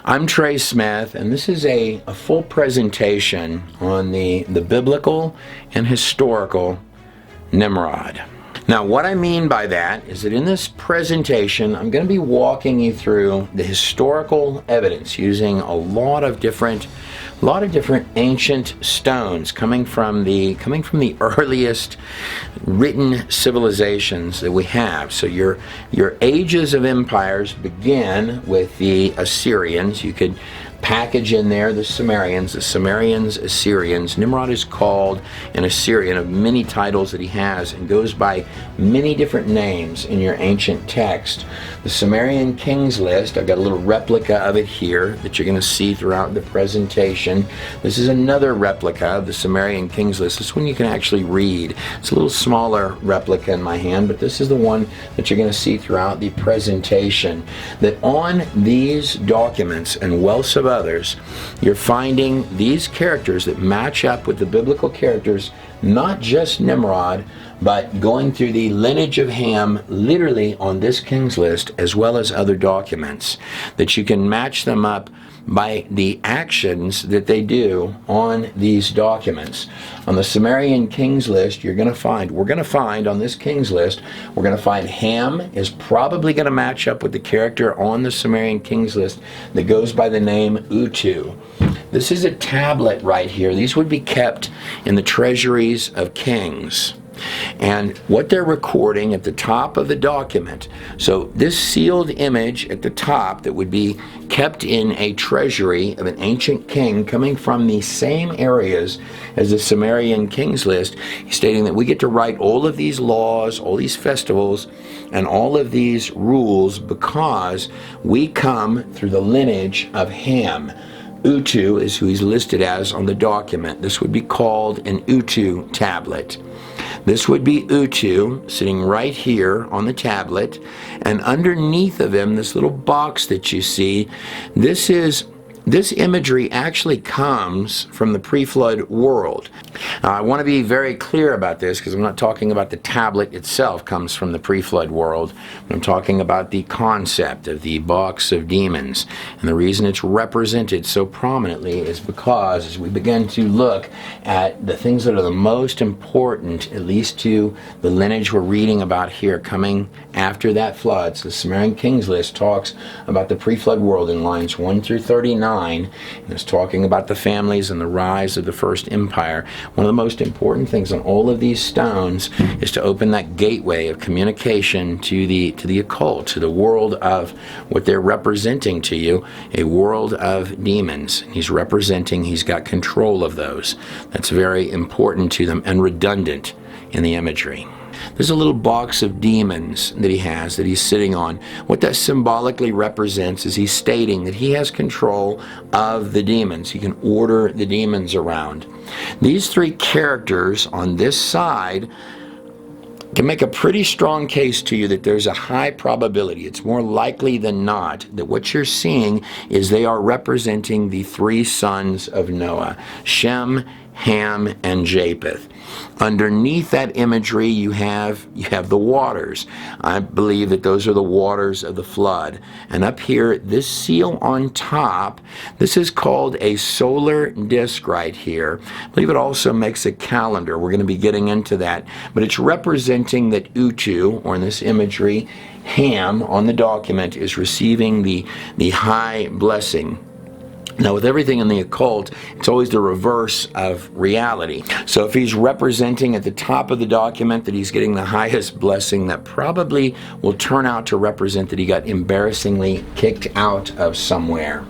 I'm Trey Smith, and this is a full presentation on the biblical and historical Nimrod. Now, what I mean by that is that in this presentation, I'm going to be walking you through the historical evidence using a lot of different ancient stones coming from the earliest written civilizations that we have. So your ages of empires begin with the Assyrians. You could package in there the Sumerians, Assyrians. Nimrod is called an Assyrian of many titles that he has and goes by many different names in your ancient text. The Sumerian kings list, I've got a little replica of it here that you're going to see throughout the presentation. This is another replica of the Sumerian kings list. This one you can actually read. It's a little smaller replica in my hand, but this is the one that you're going to see throughout the presentation. That on these documents and wealths of others, you're finding these characters that match up with the biblical characters, not just Nimrod, but going through the lineage of Ham, literally on this king's list, as well as other documents, that you can match them up by the actions that they do on these documents. On the Sumerian kings list, we're going to find on this kings list, we're going to find Ham is probably going to match up with the character on the Sumerian kings list that goes by the name Utu. This is a tablet right here. These would be kept in the treasuries of kings. And what they're recording at the top of the document, so this sealed image at the top that would be kept in a treasury of an ancient king coming from the same areas as the Sumerian kings list, stating that we get to write all of these laws, all these festivals, and all of these rules because we come through the lineage of Ham. Utu is who he's listed as on the document. This would be called an Utu tablet. This would be Utu sitting right here on the tablet, and underneath of him, this little box that you see, this imagery actually comes from the pre-flood world. I want to be very clear about this because I'm not talking about the tablet itself comes from the pre-flood world. I'm talking about the concept of the box of demons. And the reason it's represented so prominently is because as we begin to look at the things that are the most important, at least to the lineage we're reading about here coming after that flood. So the Sumerian Kings list talks about the pre-flood world in lines 1 through 39. And it's talking about the families and the rise of the first empire. One of the most important things on all of these stones is to open that gateway of communication to the occult, to the world of what they're representing to you, a world of demons. He's got control of those. That's very important to them and redundant in the imagery. There's a little box of demons that he's sitting on. What that symbolically represents is he's stating that he has control of the demons. He can order the demons around. These three characters on this side can make a pretty strong case to you that there's a high probability, it's more likely than not, that what you're seeing is they are representing the three sons of Noah, Shem, Ham, and Japheth. Underneath that imagery, you have the waters. I believe that those are the waters of the flood. And up here, this seal on top, this is called a solar disk right here. I believe it also makes a calendar. We're going to be getting into that. But it's representing that Utu, or in this imagery, Ham on the document, is receiving the high blessing. Now, with everything in the occult, it's always the reverse of reality. So if he's representing at the top of the document that he's getting the highest blessing, that probably will turn out to represent that he got embarrassingly kicked out of somewhere.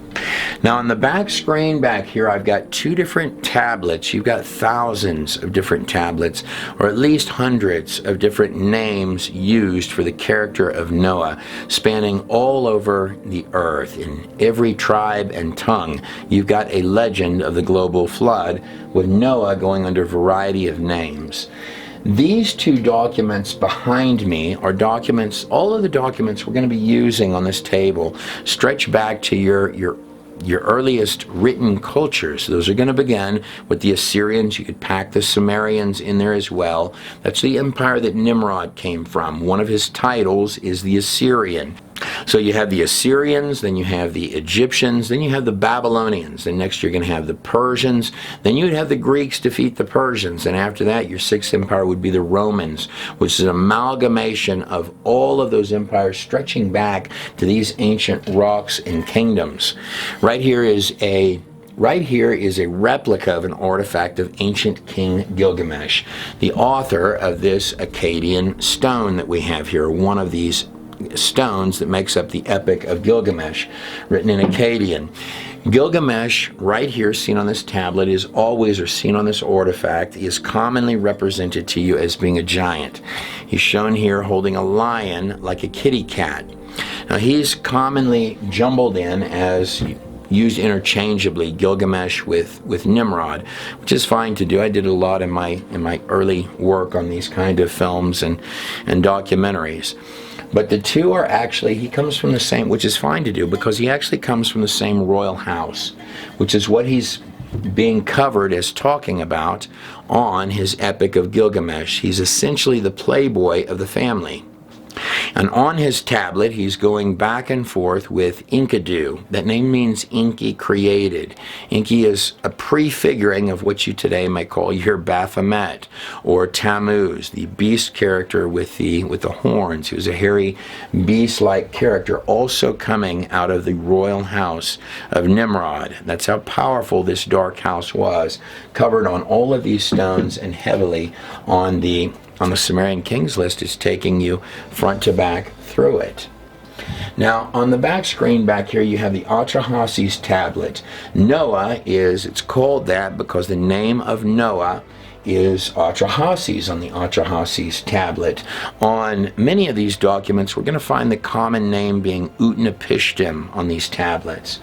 Now on the back screen back here, I've got two different tablets. You've got thousands of different tablets, or at least hundreds of different names used for the character of Noah, spanning all over the earth. In every tribe and tongue, you've got a legend of the global flood, with Noah going under a variety of names. These two documents behind me are documents, all of the documents we're going to be using on this table stretch back to your earliest written cultures. Those are going to begin with the Assyrians. You could pack the Sumerians in there as well. That's the empire that Nimrod came from. One of his titles is the Assyrian. So you have the Assyrians, then you have the Egyptians, then you have the Babylonians, and next you're going to have the Persians, then you'd have the Greeks defeat the Persians, and after that your sixth empire would be the Romans, which is an amalgamation of all of those empires stretching back to these ancient rocks and kingdoms. Right here is a replica of an artifact of ancient King Gilgamesh, the author of this Akkadian stone that we have here, one of these stones that makes up the Epic of Gilgamesh, written in Akkadian. Gilgamesh, right here, seen on this tablet, is always, or seen on this artifact, is commonly represented to you as being a giant. He's shown here holding a lion like a kitty cat. Now, he's commonly jumbled in as used interchangeably, Gilgamesh with Nimrod, which is fine to do. I did a lot in my early work on these kind of films and documentaries. But the two are actually, he comes from the same, which is fine to do, because he actually comes from the same royal house, which is what he's being covered as talking about on his Epic of Gilgamesh. He's essentially the playboy of the family. And on his tablet, he's going back and forth with Enkidu. That name means Enki created. Enki is a prefiguring of what you today might call your Baphomet, or Tammuz, the beast character with the horns. He was a hairy, beast-like character, also coming out of the royal house of Nimrod. That's how powerful this dark house was, covered on all of these stones and heavily on the Sumerian Kings list. Is taking you front to back through it. Now, on the back screen back here, you have the Atrahasis tablet. Noah it's called that because the name of Noah is Atrahasis on the Atrahasis tablet. On many of these documents, we're going to find the common name being Utnapishtim on these tablets.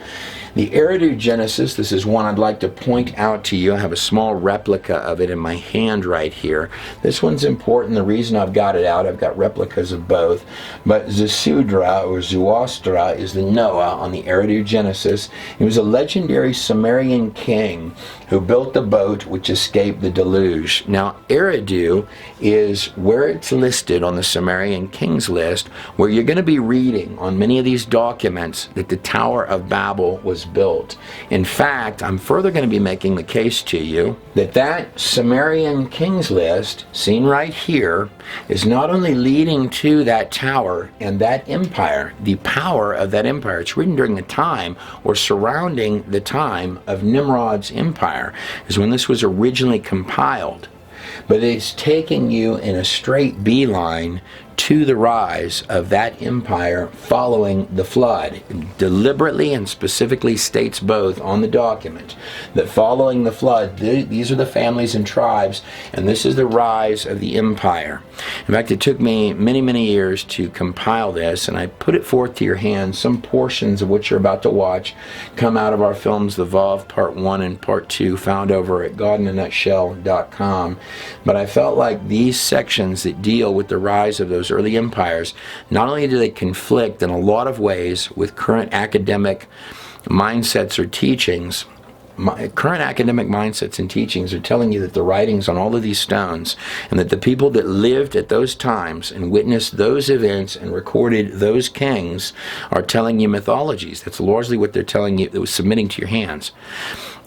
The Eridu Genesis, this is one I'd like to point out to you. I have a small replica of it in my hand right here. This one's important. The reason I've got it out, I've got replicas of both. But Zasudra, or Zuostra, is the Noah on the Eridu Genesis. He was a legendary Sumerian king who built the boat which escaped the deluge. Now, Eridu is where it's listed on the Sumerian Kings list, where you're going to be reading on many of these documents that the Tower of Babel was built. In fact, I'm further going to be making the case to you that Sumerian Kings list, seen right here, is not only leading to that tower and that empire, the power of that empire. It's written during the time or surrounding the time of Nimrod's empire, is when this was originally compiled. But it's taking you in a straight beeline to the rise of that empire following the flood. It deliberately and specifically states both on the document that following the flood, these are the families and tribes, and this is the rise of the empire. In fact, it took me many, many years to compile this, and I put it forth to your hands. Some portions of what you're about to watch come out of our films, The Vav Part 1 and Part 2, found over at godinanutshell.com. But I felt like these sections that deal with the rise of those early empires, not only do they conflict in a lot of ways with current academic mindsets or teachings, current academic mindsets and teachings are telling you that the writings on all of these stones, and that the people that lived at those times and witnessed those events and recorded those kings are telling you mythologies. That's largely what they're telling you, that was submitting to your hands.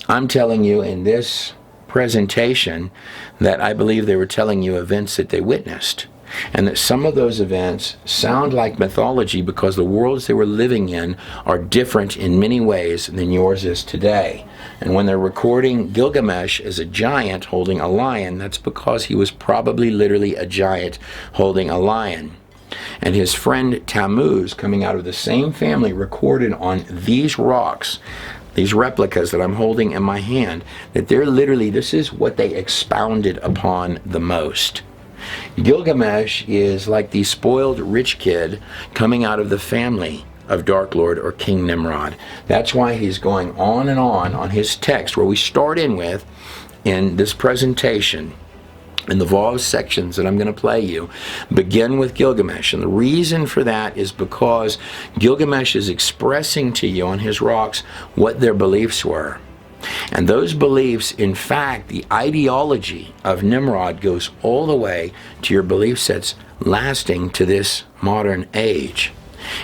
I'm telling you in this presentation that I believe they were telling you events that they witnessed, and that some of those events sound like mythology because the worlds they were living in are different in many ways than yours is today. And when they're recording Gilgamesh as a giant holding a lion, that's because he was probably literally a giant holding a lion. And his friend Tammuz, coming out of the same family, recorded on these rocks, these replicas that I'm holding in my hand, that they're literally, this is what they expounded upon the most. Gilgamesh is like the spoiled rich kid coming out of the family of Dark Lord or King Nimrod. That's why he's going on and on his text, where we start in this presentation, in the Vav sections that I'm going to play you, begin with Gilgamesh. And the reason for that is because Gilgamesh is expressing to you on his rocks what their beliefs were. And those beliefs, in fact, the ideology of Nimrod goes all the way to your belief sets lasting to this modern age.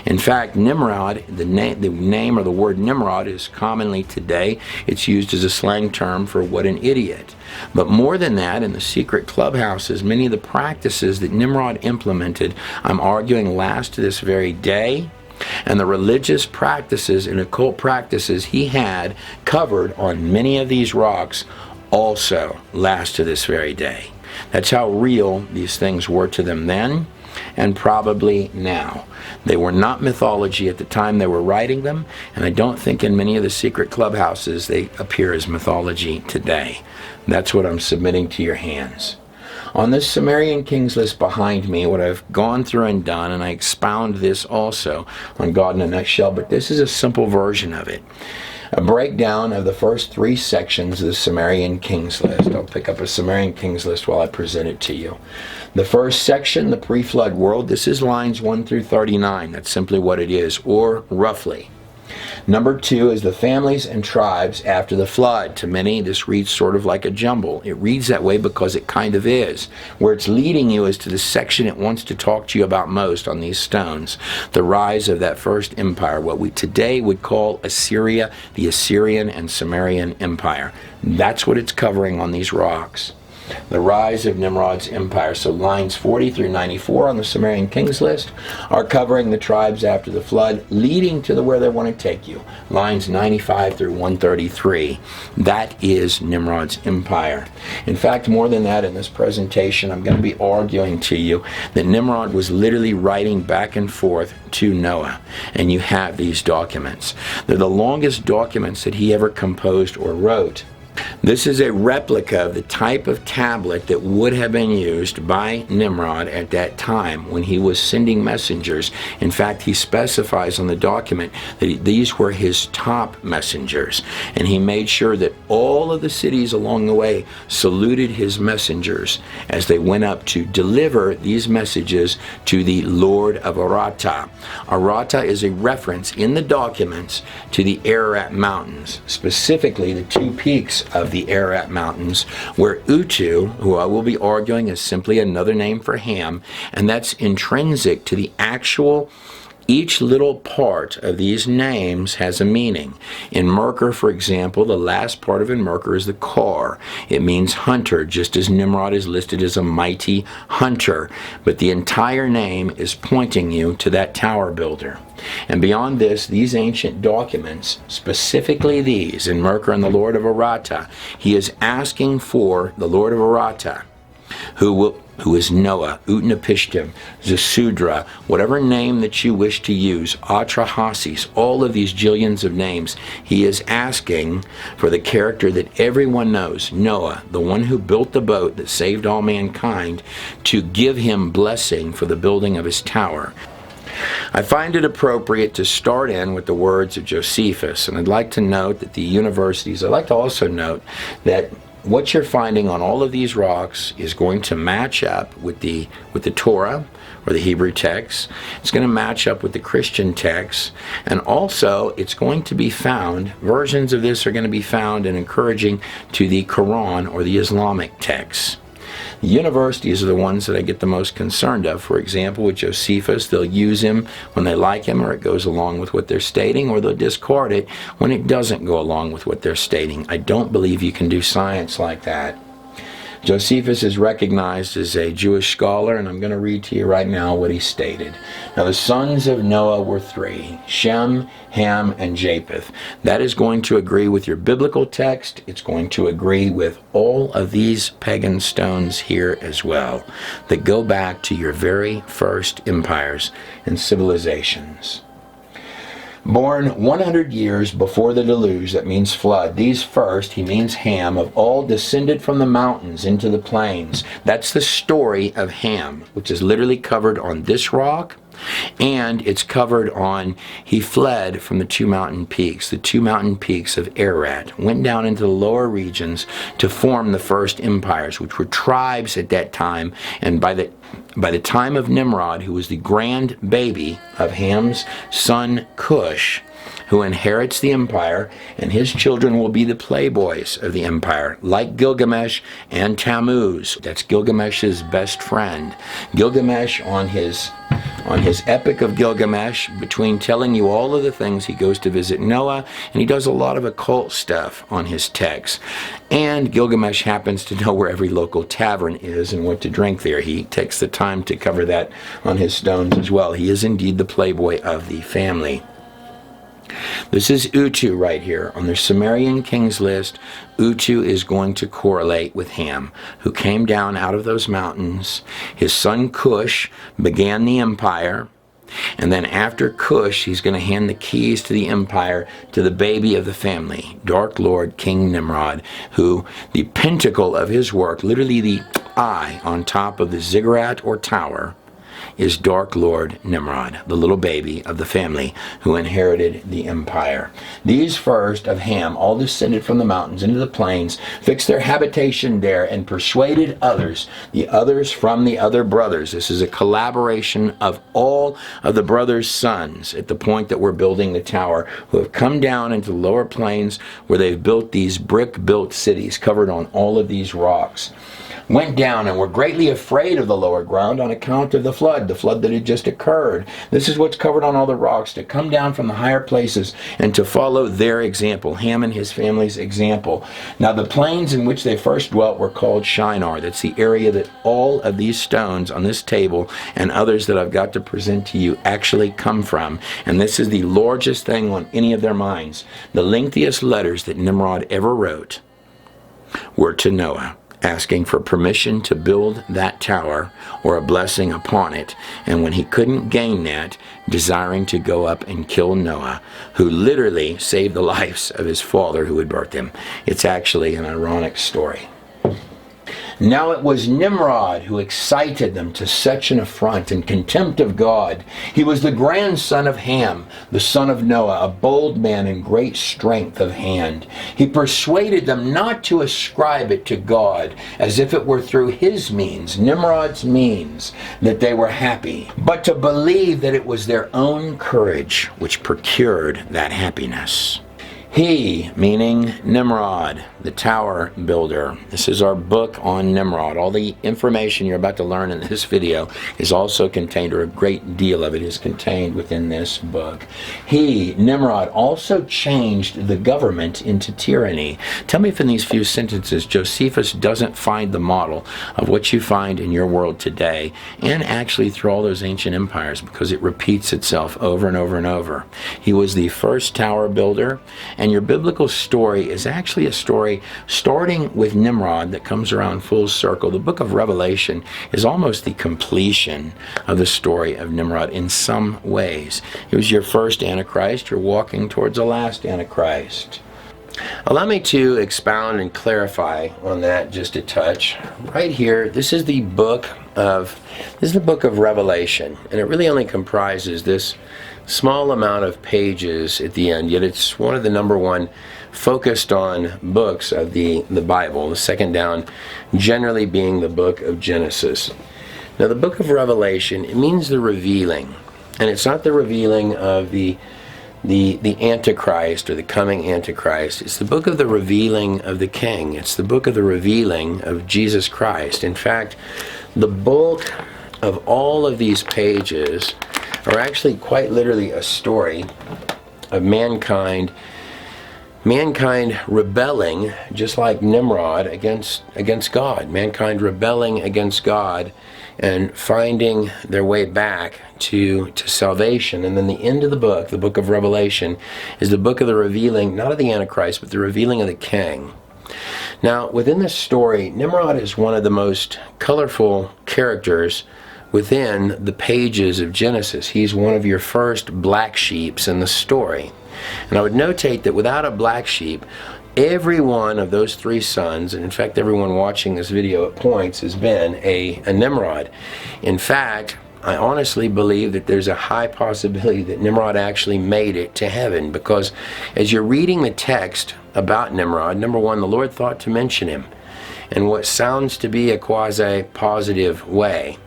In fact, Nimrod, the name or the word Nimrod is commonly today, it's used as a slang term for what an idiot. But more than that, in the secret clubhouses, many of the practices that Nimrod implemented, I'm arguing, last to this very day. And the religious practices and occult practices he had covered on many of these rocks also last to this very day. That's how real these things were to them then, and probably now. They were not mythology at the time they were writing them, and I don't think in many of the secret clubhouses they appear as mythology today. That's what I'm submitting to your hands. On this Sumerian Kings list behind me, what I've gone through and done, and I expound this also on God in a Nutshell, but this is a simple version of it. A breakdown of the first 3 sections of the Sumerian Kings list. I'll pick up a Sumerian Kings list while I present it to you. The first section, the pre-flood world, this is lines 1 through 39. That's simply what it is, or roughly. Number 2 is the families and tribes after the flood. To many, this reads sort of like a jumble. It reads that way because it kind of is. Where it's leading you is to the section it wants to talk to you about most on these stones. The rise of that first empire, what we today would call Assyria, the Assyrian and Sumerian Empire. That's what it's covering on these rocks. The rise of Nimrod's empire. So lines 40 through 94 on the Sumerian Kings list are covering the tribes after the flood, leading to where they want to take you. Lines 95 through 133. That is Nimrod's empire. In fact, more than that, in this presentation, I'm going to be arguing to you that Nimrod was literally writing back and forth to Noah. And you have these documents. They're the longest documents that he ever composed or wrote. This is a replica of the type of tablet that would have been used by Nimrod at that time when he was sending messengers. In fact, he specifies on the document that these were his top messengers, and he made sure that all of the cities along the way saluted his messengers as they went up to deliver these messages to the Lord of Ararat. Ararat is a reference in the documents to the Ararat Mountains, specifically the 2 peaks of the Ararat Mountains, where Utu, who I will be arguing is simply another name for Ham, and that's intrinsic to the actual. Each little part of these names has a meaning. In Merkur, for example, the last part of Merkur is the Kar. It means hunter, just as Nimrod is listed as a mighty hunter. But the entire name is pointing you to that tower builder. And beyond this, these ancient documents, specifically these, in Merkur and the Lord of Ararat, he is asking for the Lord of Ararat, who is Noah, Utnapishtim, Zasudra, whatever name that you wish to use, Atrahasis, all of these jillions of names. He is asking for the character that everyone knows, Noah, the one who built the boat that saved all mankind, to give him blessing for the building of his tower. I find it appropriate to start in with the words of Josephus, and I'd like to note that the universities, I'd like to also note that what you're finding on all of these rocks is going to match up with the Torah or the Hebrew text. It's going to match up with the Christian text, and also it's going to be found, versions of this are going to be found and encouraging to the Quran or the Islamic texts. The universities are the ones that I get the most concerned of. For example, with Josephus, they'll use him when they like him or it goes along with what they're stating, or they'll discard it when it doesn't go along with what they're stating. I don't believe you can do science like that. Josephus is recognized as a Jewish scholar, and I'm going to read to you right now what he stated. Now, the sons of Noah were 3, Shem, Ham, and Japheth. That is going to agree with your biblical text. It's going to agree with all of these pagan stones here as well, that go back to your very first empires and civilizations. Born 100 years before the deluge, that means flood. These first, he means Ham, of all descended from the mountains into the plains. That's the story of Ham, which is literally covered on this rock, and it's covered on, he fled from the 2 mountain peaks. The 2 mountain peaks of Ararat went down into the lower regions to form the first empires, which were tribes at that time. And by the time of Nimrod, who was the grand baby of Ham's son Cush, who inherits the empire, and his children will be the playboys of the empire, like Gilgamesh and Tammuz. That's Gilgamesh's best friend. Gilgamesh, on his on his Epic of Gilgamesh. Between telling you all of the things, he goes to visit Noah, and he does a lot of occult stuff on his text. And Gilgamesh happens to know where every local tavern is and what to drink there. He takes the time to cover that on his stones as well. He is indeed the playboy of the family. This is Utu right here. On the Sumerian kings list, Utu is going to correlate with Ham, who came down out of those mountains. His son Cush began the empire. And then after Cush, he's going to hand the keys to the empire to the baby of the family, Dark Lord King Nimrod, who the pinnacle of his work, literally the eye on top of the ziggurat or tower, is Dark Lord Nimrod, the little baby of the family who inherited the empire. These first of Ham all descended from the mountains into the plains, fixed their habitation there, and persuaded others, the others from the other brothers. This is a collaboration of all of the brothers' sons at the point that we're building the tower, who have come down into the lower plains where they've built these brick-built cities covered on all of these rocks. Went down and were greatly afraid of the lower ground on account of the flood that had just occurred. This is what's covered on all the rocks, to come down from the higher places and to follow their example, Ham and his family's example. Now the plains in which they first dwelt were called Shinar. That's the area that all of these stones on this table and others that I've got to present to you actually come from. And this is the largest thing on any of their minds. The lengthiest letters that Nimrod ever wrote were to Noah, asking for permission to build that tower or a blessing upon it, and when he couldn't gain that, desiring to go up and kill Noah, who literally saved the lives of his father who had birthed him. It's actually an ironic story. Now it was Nimrod who excited them to such an affront and contempt of God. He was the grandson of Ham, the son of Noah, a bold man and great strength of hand. He persuaded them not to ascribe it to God, as if it were through his means, Nimrod's means, that they were happy, but to believe that it was their own courage which procured that happiness. He, meaning Nimrod, the tower builder. This is our book on Nimrod. All the information you're about to learn in this video is also contained, or a great deal of it is contained within this book. He, Nimrod, also changed the government into tyranny. Tell me if in these few sentences Josephus doesn't find the model of what you find in your world today, and actually through all those ancient empires, because it repeats itself over and over and over. He was the first tower builder, and your biblical story is actually a story starting with Nimrod that comes around full circle. The book of Revelation is almost the completion of the story of Nimrod in some ways. He was your first Antichrist. You're walking towards the last Antichrist. Allow me to expound and clarify on that just a touch. Right here, this is the book of Revelation, and it really only comprises this small amount of pages at the end, yet it's one of the number one focused on books of the Bible, the second down generally being the book of Genesis. Now the book of Revelation, it means the revealing, and it's not the revealing of the Antichrist or the coming Antichrist. It's the book of the revealing of the King. It's the book of the revealing of Jesus Christ. In fact, the bulk of all of these pages are actually quite literally a story of mankind rebelling, just like Nimrod, against God. Mankind rebelling against God and finding their way back to salvation. And then the end of the book of Revelation, is the book of the revealing, not of the Antichrist, but the revealing of the King. Now, within this story, Nimrod is one of the most colorful characters within the pages of Genesis. He's one of your first black sheeps in the story. And I would notate that without a black sheep, every one of those three sons, and in fact everyone watching this video at points, has been a Nimrod. In fact, I honestly believe that there's a high possibility that Nimrod actually made it to heaven, because as you're reading the text about Nimrod, number one, the Lord thought to mention him in what sounds to be a quasi-positive way.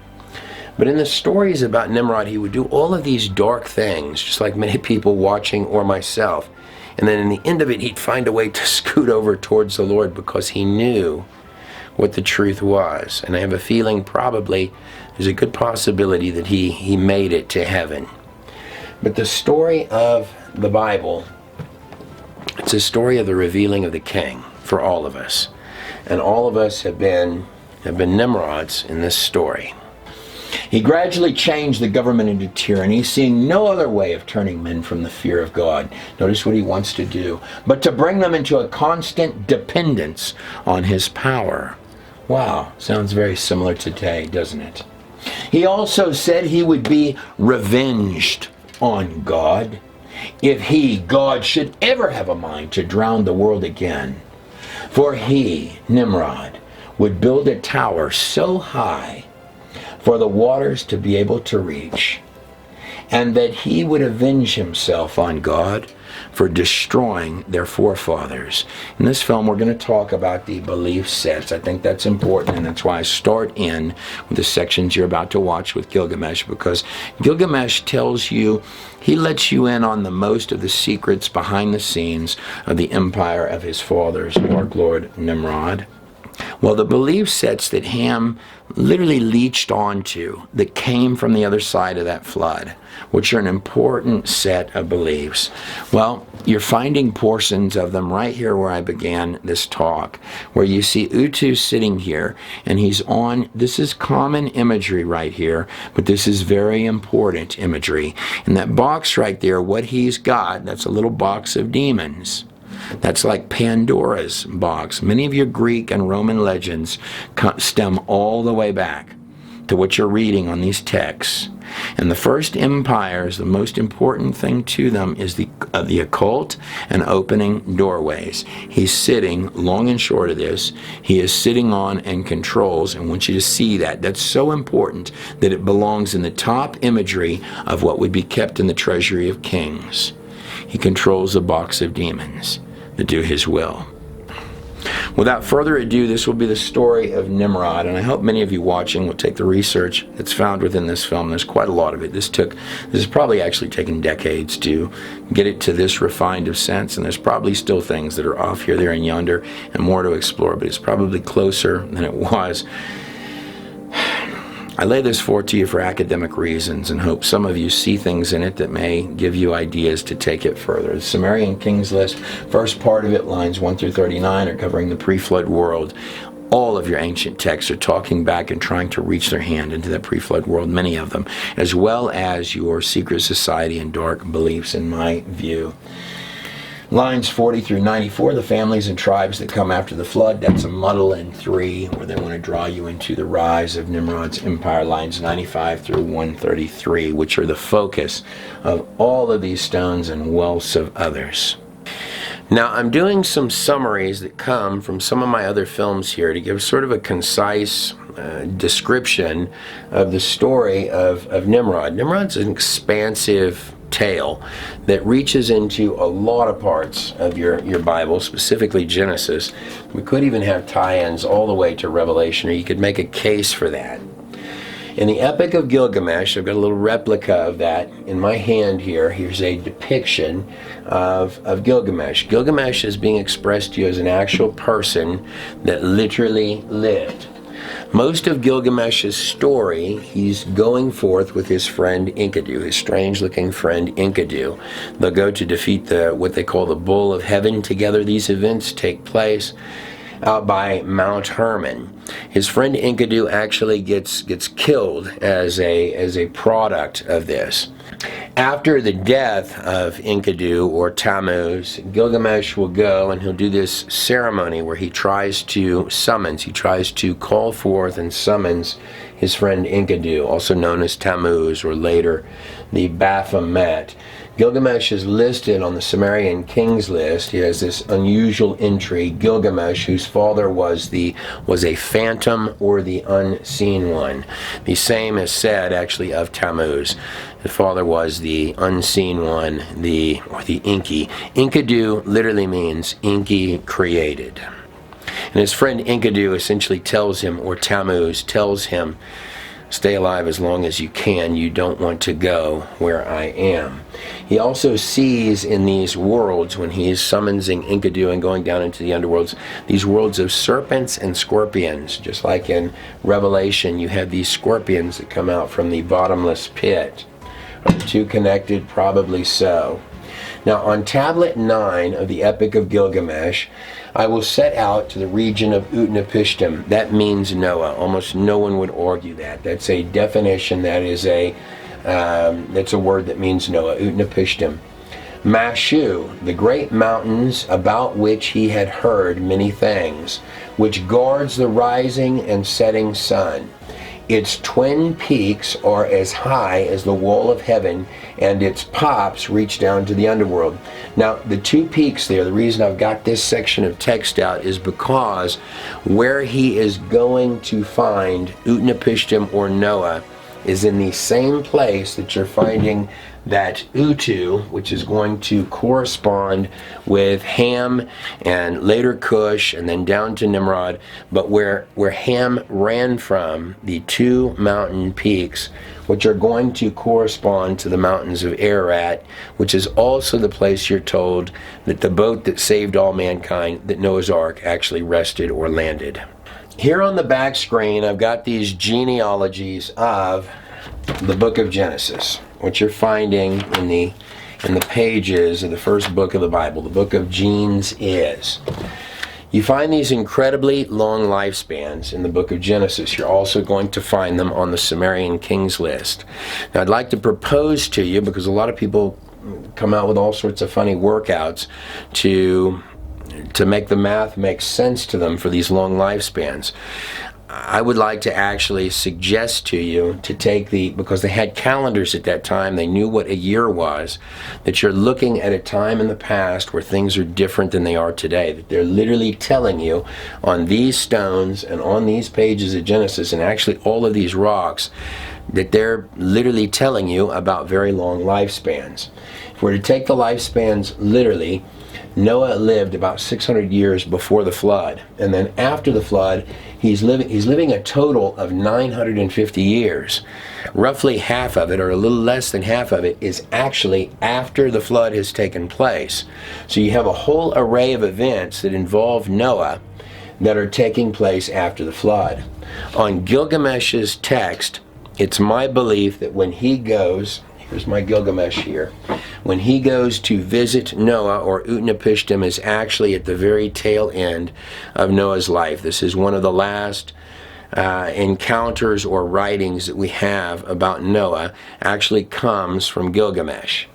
But in the stories about Nimrod, he would do all of these dark things, just like many people watching or myself. And then in the end of it, he'd find a way to scoot over towards the Lord, because he knew what the truth was. And I have a feeling probably There's a good possibility that he made it to heaven. But the story of the Bible, it's a story of the revealing of the King for all of us. And all of us have been Nimrods in this story. He gradually changed the government into tyranny, seeing no other way of turning men from the fear of God. Notice what he wants to do, but to bring them into a constant dependence on his power. Wow, sounds very similar to today, doesn't it? He also said he would be revenged on God if he, God, should ever have a mind to drown the world again. For he, Nimrod, would build a tower so high for the waters to be able to reach, and that he would avenge himself on God for destroying their forefathers. In this film, we're going to talk about the belief sets. I think that's important, and that's why I start in with the sections you're about to watch with Gilgamesh, because Gilgamesh tells you, he lets you in on the most of the secrets behind the scenes of the empire of his fathers, Dark Lord Nimrod. Well, the belief sets that Ham literally leached onto, that came from the other side of that flood, which are an important set of beliefs. Well, you're finding portions of them right here where I began this talk, where you see Utu sitting here, and he's on, this is common imagery right here, but this is very important imagery. In that box right there, what he's got, that's a little box of demons. That's like Pandora's box. Many of your Greek and Roman legends stem all the way back to what you're reading on these texts. And the first empires, the most important thing to them is the occult and opening doorways. He's sitting, long and short of this, he is sitting on and controls, and I want you to see that. That's so important that it belongs in the top imagery of what would be kept in the treasury of kings. He controls a box of demons to do his will. Without further ado, this will be the story of Nimrod, and I hope many of you watching will take the research that's found within this film. There's quite a lot of it. This has probably actually taken decades to get it to this refined of sense, and there's probably still things that are off here, there, and yonder, and more to explore, but it's probably closer than it was. I lay this forth to you for academic reasons and hope some of you see things in it that may give you ideas to take it further. The Sumerian Kings list, first part of it, lines 1 through 39, are covering the pre-flood world. All of your ancient texts are talking back and trying to reach their hand into that pre-flood world, many of them, as well as your secret society and dark beliefs, in my view. Lines 40 through 94, the families and tribes that come after the flood. That's a muddle in 3, where they want to draw you into the rise of Nimrod's empire. Lines 95 through 133, which are the focus of all of these stones and wealths of others. Now, I'm doing some summaries that come from some of my other films here to give sort of a concise description of the story of Nimrod. Nimrod's an expansive tale that reaches into a lot of parts of your Bible, specifically Genesis. We could even have tie-ins all the way to Revelation, or you could make a case for that. In the Epic of Gilgamesh, I've got a little replica of that in my hand here. Here's a depiction of Gilgamesh. Gilgamesh is being expressed to you as an actual person that literally lived. Most of Gilgamesh's story, he's going forth with his friend Enkidu, his strange-looking friend Enkidu. They'll go to defeat what they call the Bull of Heaven together. These events take place out by Mount Hermon. His friend Enkidu actually gets killed as a product of this. After the death of Enkidu, or Tammuz, Gilgamesh will go and he'll do this ceremony where he tries to call forth and summons his friend Enkidu, also known as Tammuz, or later the Baphomet. Gilgamesh is listed on the Sumerian Kings list. He has this unusual entry, Gilgamesh, whose father was a phantom or the unseen one. The same is said actually of Tammuz. The father was the unseen one, or the Enki. Enkidu literally means Enki created. And his friend Enkidu essentially tells him, or Tammuz tells him, stay alive as long as you can. You don't want to go where I am. He also sees in these worlds, when he is summoning Enkidu and going down into the underworlds, these worlds of serpents and scorpions. Just like in Revelation, you have these scorpions that come out from the bottomless pit. Are the two connected? Probably so. Now, on tablet 9 of the Epic of Gilgamesh, I will set out to the region of Utnapishtim. That means Noah. Almost no one would argue that. That's a definition. That is that's a word that means Noah. Utnapishtim. Mashu, the great mountains about which he had heard many things, which guards the rising and setting sun. Its twin peaks are as high as the wall of heaven, and its pops reach down to the underworld. Now, the two peaks there, the reason I've got this section of text out is because where he is going to find Utnapishtim or Noah is in the same place that you're finding that Utu, which is going to correspond with Ham and later Cush and then down to Nimrod, but where Ham ran from, the two mountain peaks, which are going to correspond to the mountains of Ararat, which is also the place you're told that the boat that saved all mankind, that Noah's Ark, actually rested or landed. Here on the back screen, I've got these genealogies of the book of Genesis, what you're finding in the pages of the first book of the Bible. The book of genes is. You find these incredibly long lifespans in the book of Genesis. You're also going to find them on the Sumerian kings list. Now, I'd like to propose to you, because a lot of people come out with all sorts of funny workouts to make the math make sense to them for these long lifespans. I would like to actually suggest to you to take because they had calendars at that time, they knew what a year was, that you're looking at a time in the past where things are different than they are today, that they're literally telling you on these stones and on these pages of Genesis and actually all of these rocks, that they're literally telling you about very long lifespans. If we're to take the lifespans literally, Noah lived about 600 years before the flood, and then after the flood, he's living a total of 950 years. Roughly half of it, or a little less than half of it, is actually after the flood has taken place. So you have a whole array of events that involve Noah that are taking place after the flood. On Gilgamesh's text, it's my belief that when he goes, here's my Gilgamesh here, when he goes to visit Noah, or Utnapishtim is actually at the very tail end of Noah's life. This is one of the last encounters or writings that we have about Noah, actually comes from Gilgamesh.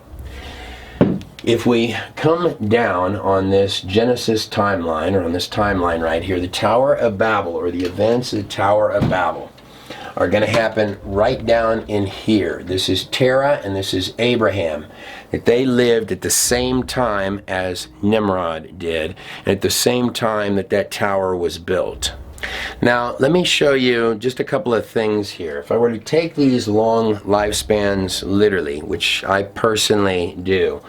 If we come down on this Genesis timeline, or on this timeline right here, the Tower of Babel, or the events of the Tower of Babel, are going to happen right down in here. This is Terah and this is Abraham. That they lived at the same time as Nimrod did, and at the same time that tower was built. Now, let me show you just a couple of things here. If I were to take these long lifespans literally, which I personally do,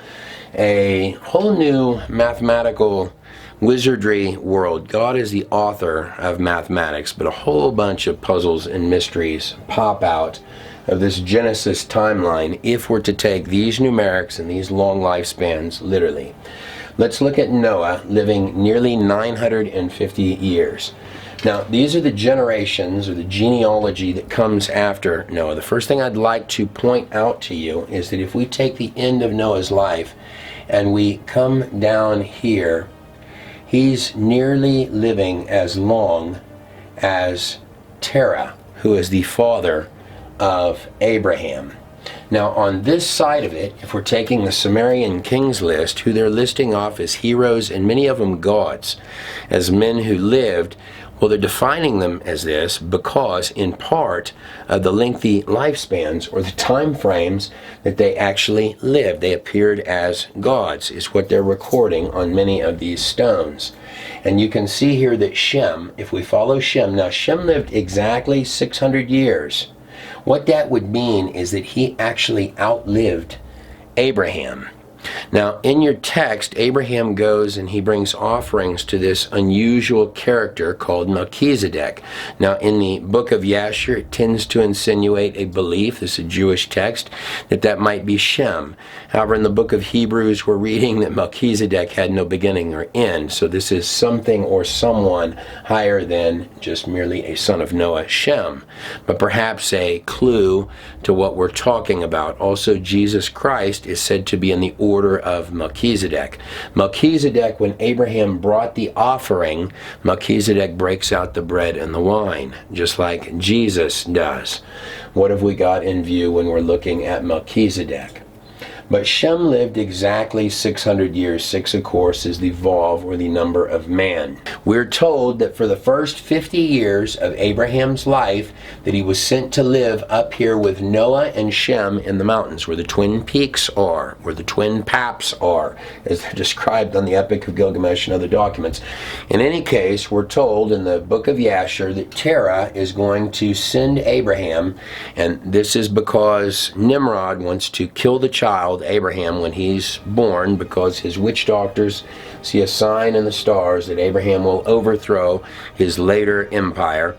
a whole new mathematical wizardry world. God is the author of mathematics, but a whole bunch of puzzles and mysteries pop out of this Genesis timeline if we're to take these numerics and these long lifespans literally. Let's look at Noah living nearly 950 years. Now, these are the generations, or the genealogy that comes after Noah. The first thing I'd like to point out to you is that if we take the end of Noah's life and we come down here, he's nearly living as long as Terah, who is the father of Abraham. Now, on this side of it, if we're taking the Sumerian kings list, who they're listing off as heroes and many of them gods, as men who lived, well, they're defining them as this because, in part, of the lengthy lifespans or the time frames that they actually lived. They appeared as gods, is what they're recording on many of these stones. And you can see here that Shem, if we follow Shem, now Shem lived exactly 600 years. What that would mean is that he actually outlived Abraham. Now, in your text, Abraham goes and he brings offerings to this unusual character called Melchizedek. Now, in the book of Yashar, it tends to insinuate a belief, this is a Jewish text, that might be Shem. However, in the book of Hebrews, we're reading that Melchizedek had no beginning or end, so this is something or someone higher than just merely a son of Noah, Shem, but perhaps a clue to what we're talking about. Also, Jesus Christ is said to be in the order of Melchizedek. Melchizedek, when Abraham brought the offering, Melchizedek breaks out the bread and the wine, just like Jesus does. What have we got in view when we're looking at Melchizedek? But Shem lived exactly 600 years. 6, of course, is the Vav, or the number of man. We're told that for the first 50 years of Abraham's life, that he was sent to live up here with Noah and Shem in the mountains, where the twin peaks are, where the twin paps are, as they're described on the Epic of Gilgamesh and other documents. In any case, we're told in the book of Yashar that Terah is going to send Abraham, and this is because Nimrod wants to kill the child Abraham when he's born, because his witch doctors see a sign in the stars that Abraham will overthrow his later empire.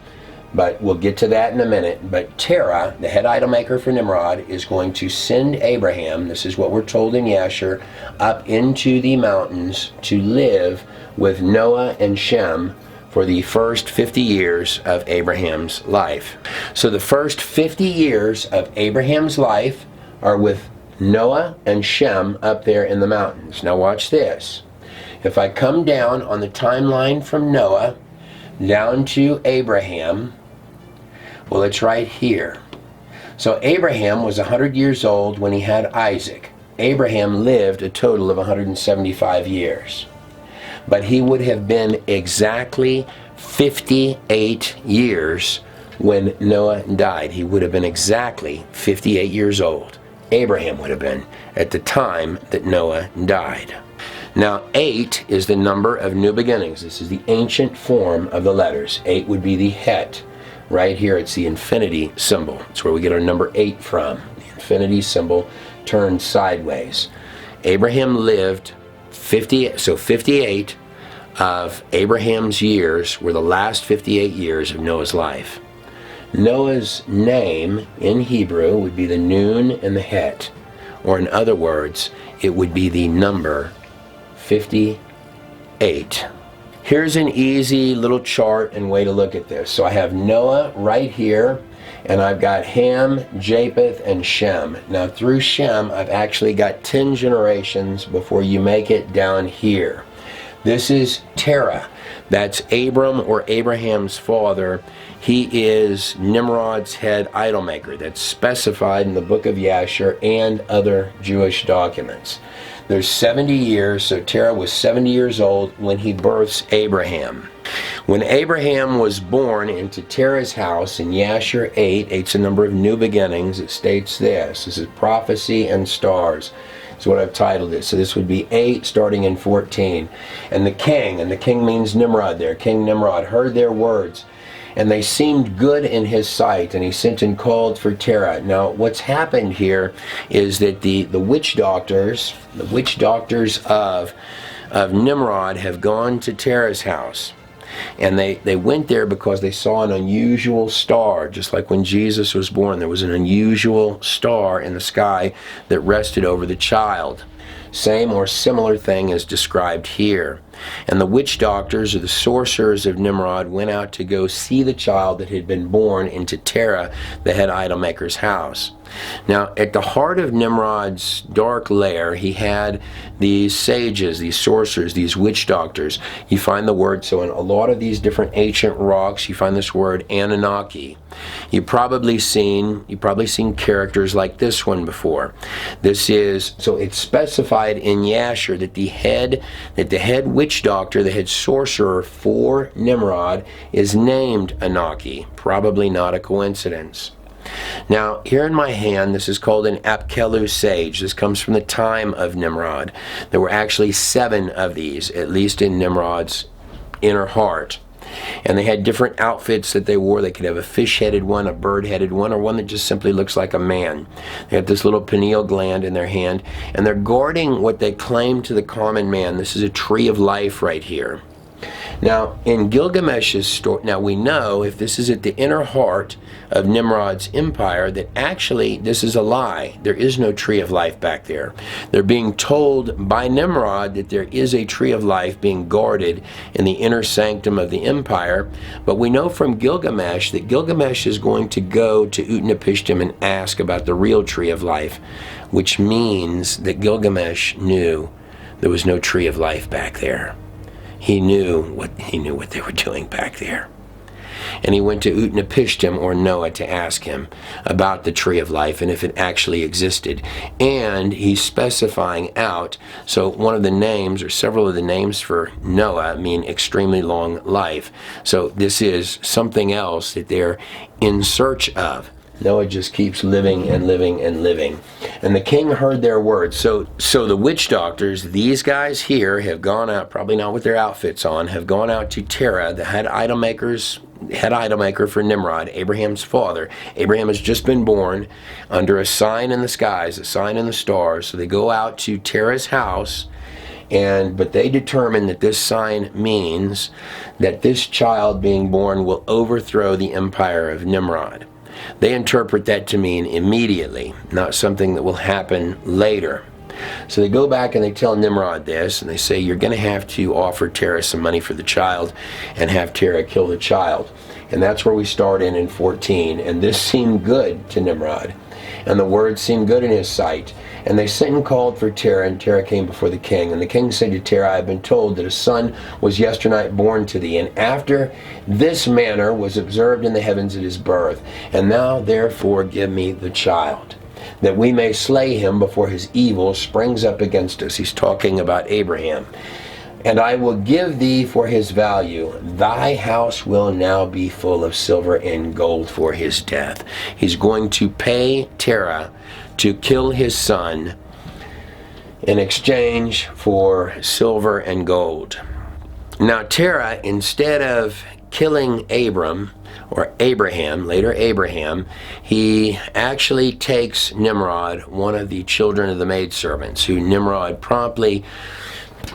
But we'll get to that in a minute. But Terah, the head idol maker for Nimrod, is going to send Abraham, this is what we're told in Yashar, up into the mountains to live with Noah and Shem for the first 50 years of Abraham's life. So the first 50 years of Abraham's life are with Noah and Shem up there in the mountains. Now watch this. If I come down on the timeline from Noah down to Abraham, well, it's right here. So Abraham was 100 years old when he had Isaac. Abraham lived a total of 175 years. But he would have been exactly 58 years when Noah died. He would have been exactly 58 years old. Abraham would have been at the time that Noah died. Now, 8 is the number of new beginnings. This is the ancient form of the letters. 8 would be the het. Right here, it's the infinity symbol. It's where we get our number 8 from. The infinity symbol turned sideways. Abraham lived 58 of Abraham's years were the last 58 years of Noah's life. Noah's name in Hebrew would be the Nun and the Het, or in other words, it would be the number 58. Here's an easy little chart and way to look at this. So I have Noah right here, and I've got Ham, Japheth, and Shem. Now through Shem, I've actually got 10 generations before you make it down here. This is Terah. That's Abram, or Abraham's father. He is Nimrod's head idol maker. That's specified in the book of Yashar and other Jewish documents. There's 70 years, so Terah was 70 years old when he births Abraham. When Abraham was born into Terah's house in Yashar 8, 8's a number of new beginnings, it states this. This is prophecy and stars. That's what I've titled it. So this would be 8 starting in 14. And the king means Nimrod there. King Nimrod heard their words, and they seemed good in his sight, and he sent and called for Terah. Now, what's happened here is that the witch doctors of Nimrod have gone to Terah's house. And they went there because they saw an unusual star. Just like when Jesus was born, there was an unusual star in the sky that rested over the child. Same or similar thing is described here. And the witch doctors, or the sorcerers of Nimrod, went out to go see the child that had been born into Terah, the head idol maker's house. Now, at the heart of Nimrod's dark lair, he had these sages, these sorcerers, these witch doctors. You find the word, so in a lot of these different ancient rocks, you find this word Anunnaki. You've probably seen characters like this one before. This is, so it's specified in Yashar that the head witch doctor, the head sorcerer for Nimrod, is named Anaki. Probably not a coincidence. Now, here in my hand, this is called an Apkelu sage. This comes from the time of Nimrod. There were actually 7 of these, at least in Nimrod's inner heart. And they had different outfits that they wore. They could have a fish-headed one, a bird-headed one, or one that just simply looks like a man. They have this little pineal gland in their hand, and they're guarding what they claim to the common man. This is a tree of life right here. Now, in Gilgamesh's story, now we know if this is at the inner heart of Nimrod's empire, that actually this is a lie. There is no tree of life back there. They're being told by Nimrod that there is a tree of life being guarded in the inner sanctum of the empire, but we know from Gilgamesh that Gilgamesh is going to go to Utnapishtim and ask about the real tree of life, which means that Gilgamesh knew there was no tree of life back there. He knew what they were doing back there. And he went to Utnapishtim, or Noah, to ask him about the tree of life and if it actually existed. And he's specifying out, so one of the names, or several of the names for Noah, mean extremely long life. So this is something else that they're in search of. Noah just keeps living and living and living. And the king heard their words. So the witch doctors, these guys here, have gone out, probably not with their outfits on, have gone out to Terah, the head idol maker for Nimrod, Abraham's father. Abraham has just been born under a sign in the skies, a sign in the stars. So they go out to Terah's house, but they determine that this sign means that this child being born will overthrow the empire of Nimrod. They interpret that to mean immediately, not something that will happen later. So they go back and they tell Nimrod this, and they say, you're going to have to offer Terah some money for the child and have Terah kill the child. And that's where we start in 14. And this seemed good to Nimrod, and the words seemed good in his sight. And they sent and called for Terah, and Terah came before the king. And the king said to Terah, I have been told that a son was yesternight born to thee, and after this manner was observed in the heavens at his birth. And now therefore give me the child, that we may slay him before his evil springs up against us. He's talking about Abraham. And I will give thee for his value. Thy house will now be full of silver and gold for his death. He's going to pay Terah to kill his son in exchange for silver and gold. Now Terah, instead of killing Abraham, later Abraham, he actually takes Nimrod, one of the children of the maidservants, who Nimrod promptly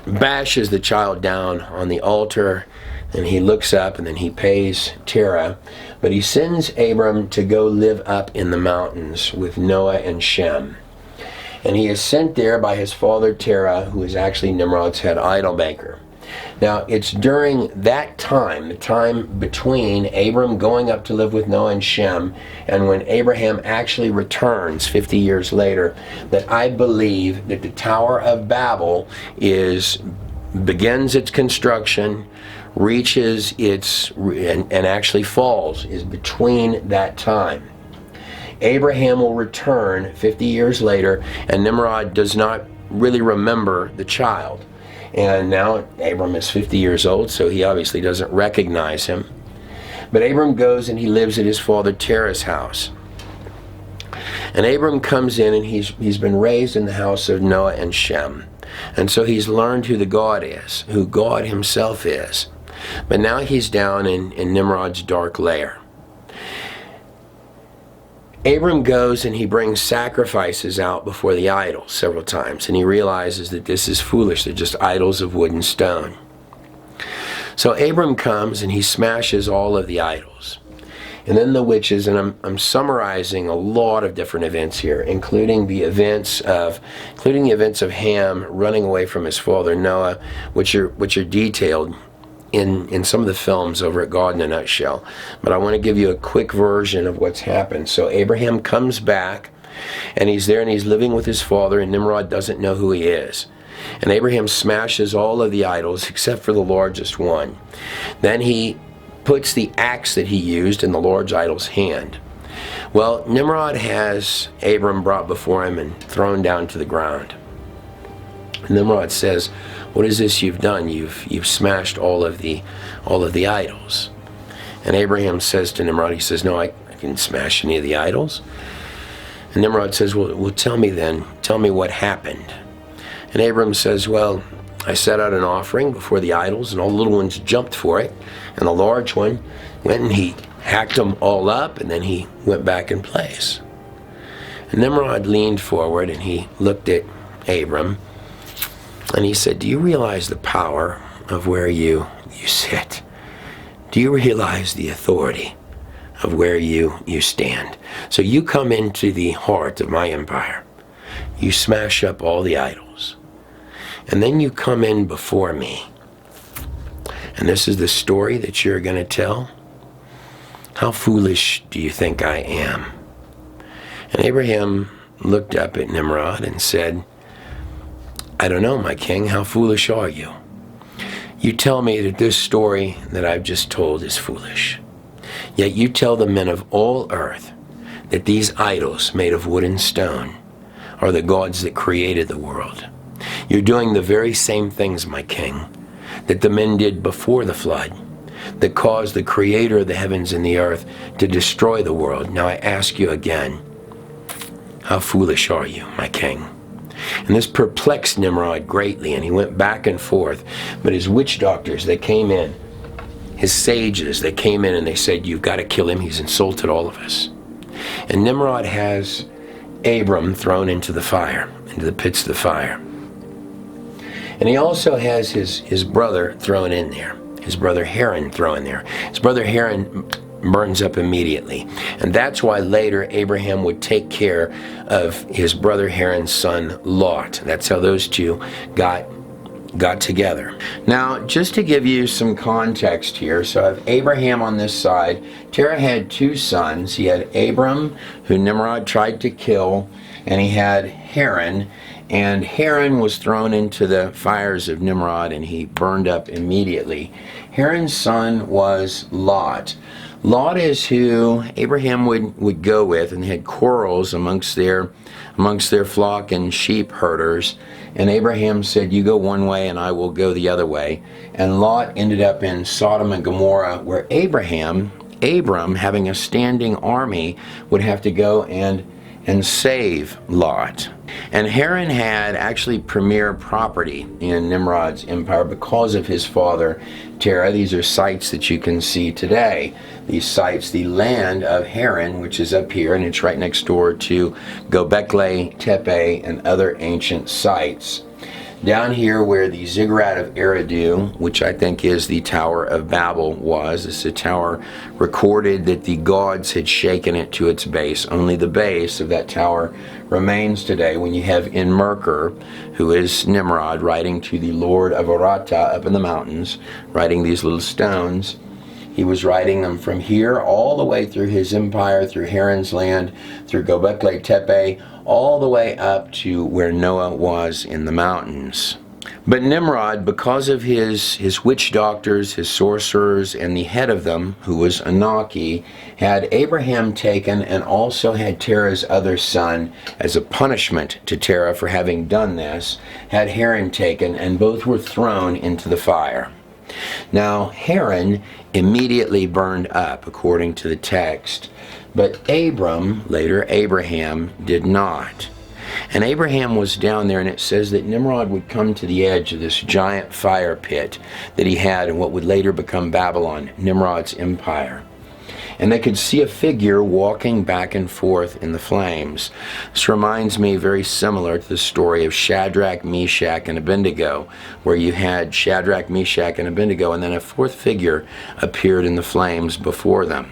bashes the child down on the altar, and he looks up and then he pays Terah. But he sends Abram to go live up in the mountains with Noah and Shem. And he is sent there by his father Terah, who is actually Nimrod's head idol maker. Now, it's during that time, the time between Abram going up to live with Noah and Shem, and when Abraham actually returns 50 years later, that I believe that the Tower of Babel begins its construction, reaches and actually falls, is between that time. Abraham will return 50 years later, and Nimrod does not really remember the child. And now Abram is 50 years old, so he obviously doesn't recognize him. But Abram goes and he lives at his father Terah's house. And Abram comes in, and he's been raised in the house of Noah and Shem. And so he's learned who the God is, who God himself is. But now he's down in Nimrod's dark lair. Abram goes and he brings sacrifices out before the idols several times, and he realizes that this is foolish. They're just idols of wood and stone. So Abram comes and he smashes all of the idols. And then the witches, and I'm summarizing a lot of different events here, including the events of Ham running away from his father Noah, which are detailed in some of the films over at God in a Nutshell. But I want to give you a quick version of what's happened. So Abraham comes back, and he's there and he's living with his father, and Nimrod doesn't know who he is. And Abraham smashes all of the idols except for the largest one. Then he puts the axe that he used in the large idol's hand. Well, Nimrod has Abram brought before him and thrown down to the ground. And Nimrod says, what is this you've done? You've smashed all of the idols. And Abraham says to Nimrod, he says, no, I didn't smash any of the idols. And Nimrod says, well, tell me then. Tell me what happened. And Abram says, well, I set out an offering before the idols, and all the little ones jumped for it, and the large one went and he hacked them all up, and then he went back in place. And Nimrod leaned forward and he looked at Abram, and he said, do you realize the power of where you sit? Do you realize the authority of where you stand? So you come into the heart of my empire. You smash up all the idols. And then you come in before me. And this is the story that you're going to tell? How foolish do you think I am? And Abraham looked up at Nimrod and said, I don't know, my king, how foolish are you? You tell me that this story that I've just told is foolish. Yet you tell the men of all earth that these idols made of wood and stone are the gods that created the world. You're doing the very same things, my king, that the men did before the flood, that caused the creator of the heavens and the earth to destroy the world. Now I ask you again, how foolish are you, my king? And this perplexed Nimrod greatly, and he went back and forth. But his witch doctors, they came in, his sages, they came in and they said, you've got to kill him, he's insulted all of us. And Nimrod has Abram thrown into the fire, into the pits of the fire. And he also has his brother thrown in there, his brother Haran thrown there. His brother Haran burns up immediately. And that's why later Abraham would take care of his brother Haran's son Lot. That's how those two got together. Now, just to give you some context here, so I have Abraham on this side. Terah had two sons. He had Abram, who Nimrod tried to kill, and he had Haran. And Haran was thrown into the fires of Nimrod, and he burned up immediately. Haran's son was Lot. Lot is who Abraham would go with, and they had quarrels amongst their flock and sheep herders. And Abraham said, you go one way and I will go the other way. And Lot ended up in Sodom and Gomorrah, where Abram, having a standing army, would have to go and save Lot. And Haran had actually premier property in Nimrod's empire because of his father Terah. These are sites that you can see today. These sites, the land of Haran, which is up here, and it's right next door to Göbekli Tepe and other ancient sites. Down here where the ziggurat of Eridu, which I think is the Tower of Babel, was. It's a tower recorded that the gods had shaken it to its base. Only the base of that tower remains today. When you have Enmerkar, who is Nimrod, writing to the Lord of Aratta up in the mountains, writing these little stones, he was writing them from here all the way through his empire, through Haran's land, through Göbekli Tepe, all the way up to where Noah was in the mountains. But Nimrod, because of his witch doctors, his sorcerers, and the head of them, who was Anaki, had Abraham taken and also had Terah's other son as a punishment to Terah for having done this, had Haran taken, and both were thrown into the fire. Now, Haran immediately burned up, according to the text, but Abram, later Abraham, did not. And Abraham was down there, and it says that Nimrod would come to the edge of this giant fire pit that he had in what would later become Babylon, Nimrod's empire. And they could see a figure walking back and forth in the flames. This reminds me very similar to the story of Shadrach, Meshach, and Abednego, where you had Shadrach, Meshach, and Abednego, and then a fourth figure appeared in the flames before them.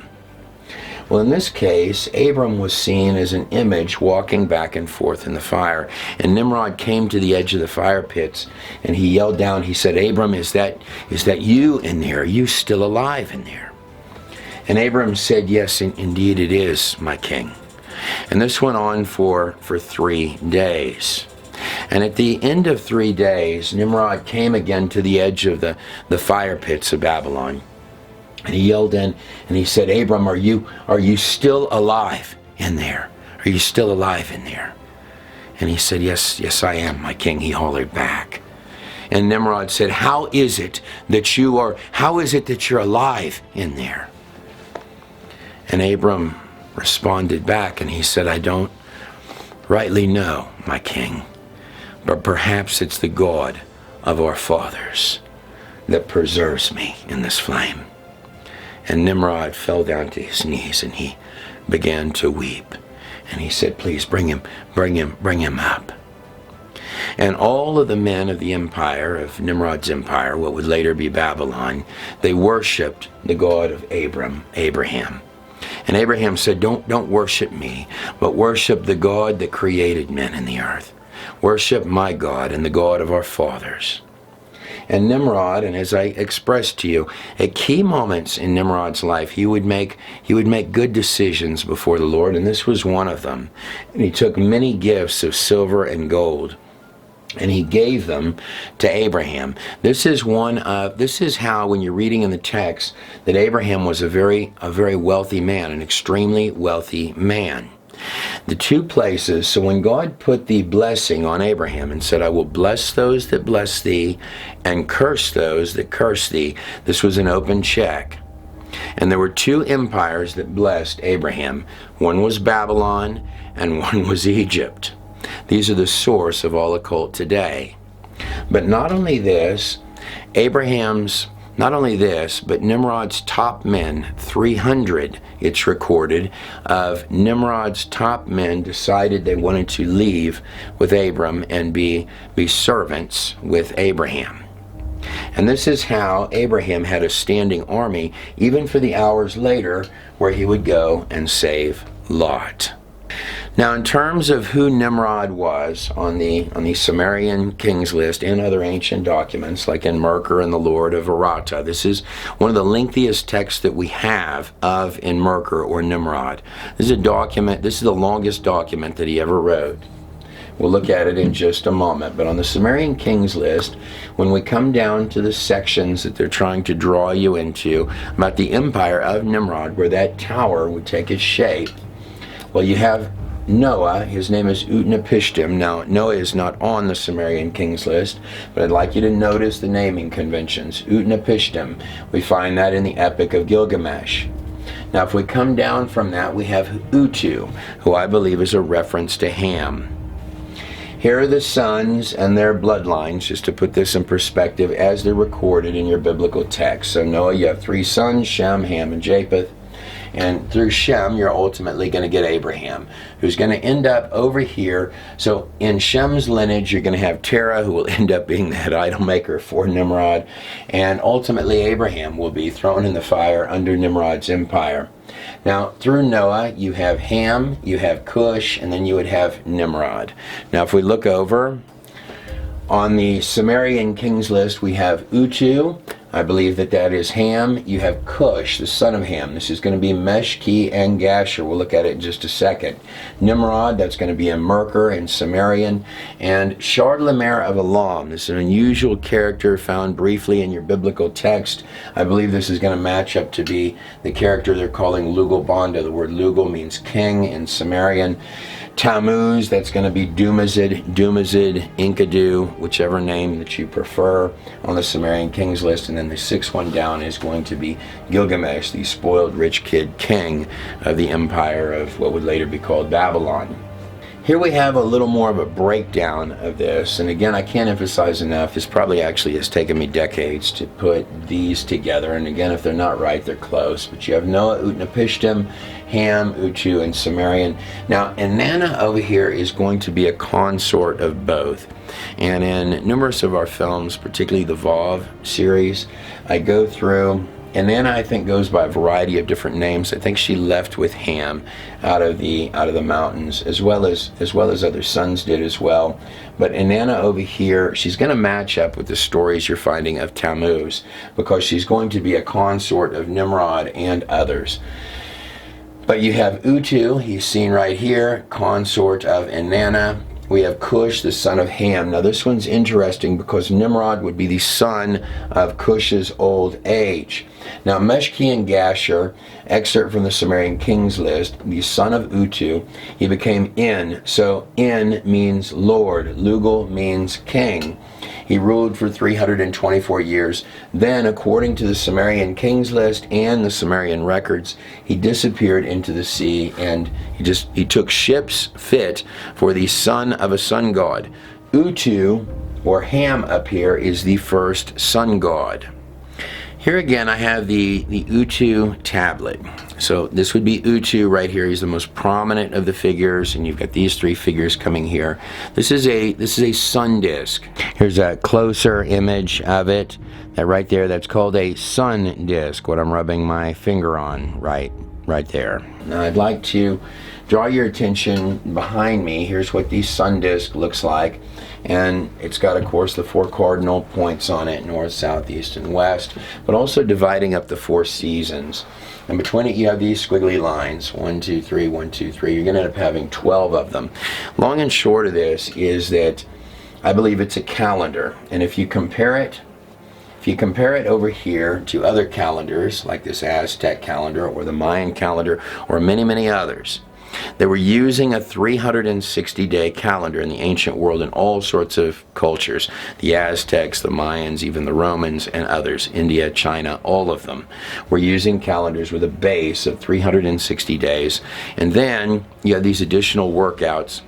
Well, in this case, Abram was seen as an image walking back and forth in the fire. And Nimrod came to the edge of the fire pits, and he yelled down, he said, Abram, is that you in there? Are you still alive in there? And Abram said, yes, indeed it is, my king. And this went on for 3 days. And at the end of 3 days, Nimrod came again to the edge of the fire pits of Babylon. And he yelled in, and he said, Abram, are you still alive in there? Are you still alive in there? And he said, yes, I am, my king. He hollered back. And Nimrod said, how is it that you're alive in there? And Abram responded back, and he said, I don't rightly know, my king, but perhaps it's the God of our fathers that preserves me in this flame." And Nimrod fell down to his knees and he began to weep. And he said, "Please bring him up." And all of the men of the empire, of Nimrod's empire, what would later be Babylon, they worshipped the God of Abraham. And Abraham said, don't worship me, but worship the God that created men in the earth. Worship my God and the God of our fathers. And Nimrod, and as I expressed to you, at key moments in Nimrod's life, he would make good decisions before the Lord, and this was one of them. And he took many gifts of silver and gold, and he gave them to Abraham. This is how, when you're reading in the text, that Abraham was a very wealthy man, an extremely wealthy man. The two places, so when God put the blessing on Abraham and said, "I will bless those that bless thee and curse those that curse thee," this was an open check. And there were two empires that blessed Abraham. One was Babylon and one was Egypt. These are the source of all occult today. But not only this, but Nimrod's top men, 300, it's recorded, of Nimrod's top men decided they wanted to leave with Abram and be servants with Abraham. And this is how Abraham had a standing army, even for the hours later where he would go and save Lot. Now, in terms of who Nimrod was on the Sumerian kings list and other ancient documents, like in Merkur and the Lord of Arata, this is one of the lengthiest texts that we have of in Merkur or Nimrod. This is the longest document that he ever wrote. We'll look at it in just a moment. But on the Sumerian kings list, when we come down to the sections that they're trying to draw you into about the empire of Nimrod, where that tower would take its shape, well, you have Noah. His name is Utnapishtim. Now, Noah is not on the Sumerian kings list, but I'd like you to notice the naming conventions. Utnapishtim. We find that in the Epic of Gilgamesh. Now, if we come down from that, we have Utu, who I believe is a reference to Ham. Here are the sons and their bloodlines, just to put this in perspective, as they're recorded in your biblical text. So Noah, you have 3 sons, Shem, Ham, and Japheth. And through Shem, you're ultimately going to get Abraham, who's going to end up over here. So in Shem's lineage, you're going to have Terah, who will end up being that idol maker for Nimrod. And ultimately, Abraham will be thrown in the fire under Nimrod's empire. Now, through Noah, you have Ham, you have Cush, and then you would have Nimrod. Now, if we look over on the Sumerian kings list, we have Utu. I believe that is Ham. You have Cush, the son of Ham. This is going to be Meshki and Gasher. We'll look at it in just a second. Nimrod, that's going to be a Merkur and Sumerian. And Chardlamer of Elam. This is an unusual character found briefly in your biblical text. I believe this is going to match up to be the character they're calling Lugal-Banda. The word Lugal means king in Sumerian. Tammuz, that's going to be Dumazid, Enkidu, whichever name that you prefer on the Sumerian kings list. And then the 6th one down is going to be Gilgamesh, the spoiled rich kid king of the empire of what would later be called Babylon. Here we have a little more of a breakdown of this, and again, I can't emphasize enough, this probably actually has taken me decades to put these together, and again, if they're not right, they're close. But you have Noah, Utnapishtim, Ham, Utu, and Sumerian. Now, Inanna over here is going to be a consort of both. And in numerous of our films, particularly the Vav series, I go through, and Inanna, I think, goes by a variety of different names. I think she left with Ham out of the mountains, as well as other sons did as well. But Inanna over here, she's going to match up with the stories you're finding of Tammuz, because she's going to be a consort of Nimrod and others. But you have Utu, he's seen right here, consort of Inanna. We have Cush, the son of Ham. Now this one's interesting because Nimrod would be the son of Cush's old age. Now Meshki and Gasher, excerpt from the Sumerian kings list, the son of Utu, he became En. So En means Lord, Lugal means king. He ruled for 324 years. Then, according to the Sumerian kings list and the Sumerian records, he disappeared into the sea, and he took ships fit for the son of a sun god. Utu or Ham up here, is the first sun god. Here again I have the Utu tablet. So this would be Utu right here. He's the most prominent of the figures, and you've got these three figures coming here. This is a sun disk. Here's a closer image of it. That right there, that's called a sun disk, what I'm rubbing my finger on right there. Now I'd like to draw your attention behind me. Here's what the sun disk looks like. And it's got, of course, the four cardinal points on it, north, south, east, and west, but also dividing up the four seasons. And between it, you have these squiggly lines, 1, 2, 3, 1, 2, 3. You're going to end up having 12 of them. Long and short of this is that I believe it's a calendar. And if you compare it over here to other calendars, like this Aztec calendar or the Mayan calendar or many, many others, they were using a 360-day calendar in the ancient world in all sorts of cultures. The Aztecs, the Mayans, even the Romans and others, India, China, all of them were using calendars with a base of 360 days. And then you have these additional workouts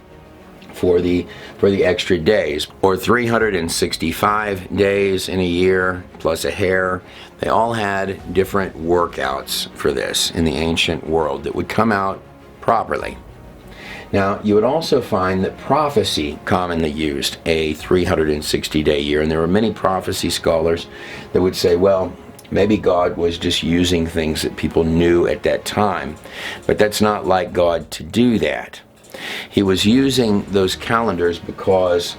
for the extra days, or 365 days in a year plus a hair. They all had different workouts for this in the ancient world that would come out properly. Now, you would also find that prophecy commonly used a 360-day year, and there were many prophecy scholars that would say, well, maybe God was just using things that people knew at that time, but that's not like God to do that. He was using those calendars because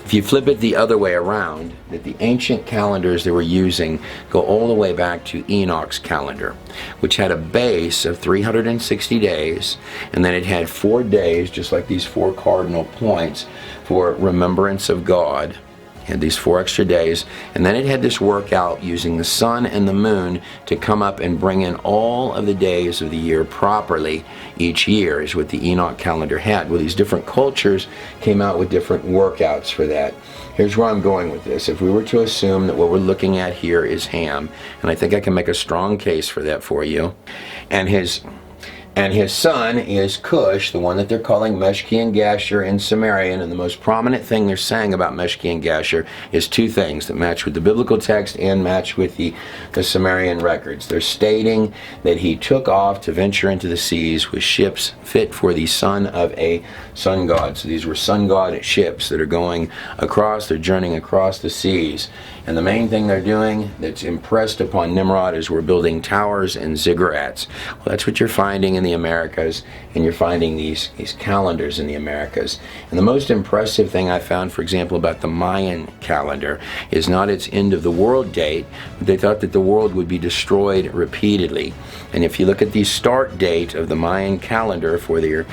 if you flip it the other way around, that the ancient calendars they were using go all the way back to Enoch's calendar, which had a base of 360 days, and then it had 4 days, just like these 4 cardinal points, for remembrance of God. It had these 4 extra days, and then it had this workout using the sun and the moon to come up and bring in all of the days of the year properly each year, is what the Enoch calendar had. Well, these different cultures came out with different workouts for that. Here's where I'm going with this. If we were to assume that what we're looking at here is Ham, and I think I can make a strong case for that for you, and his son is Cush, the one that they're calling Meshki and Gasher in Sumerian. And the most prominent thing they're saying about Meshki and Gasher is 2 things that match with the biblical text and match with the Sumerian records. They're stating that he took off to venture into the seas with ships fit for the son of a sun god. So these were sun god ships that are going across, they're journeying across the seas. And the main thing they're doing that's impressed upon Nimrod is we're building towers and ziggurats. Well, that's what you're finding in the Americas, and you're finding these calendars in the Americas. And the most impressive thing I found, for example, about the Mayan calendar is not its end of the world date, but they thought that the world would be destroyed repeatedly. And if you look at the start date of the Mayan calendar for the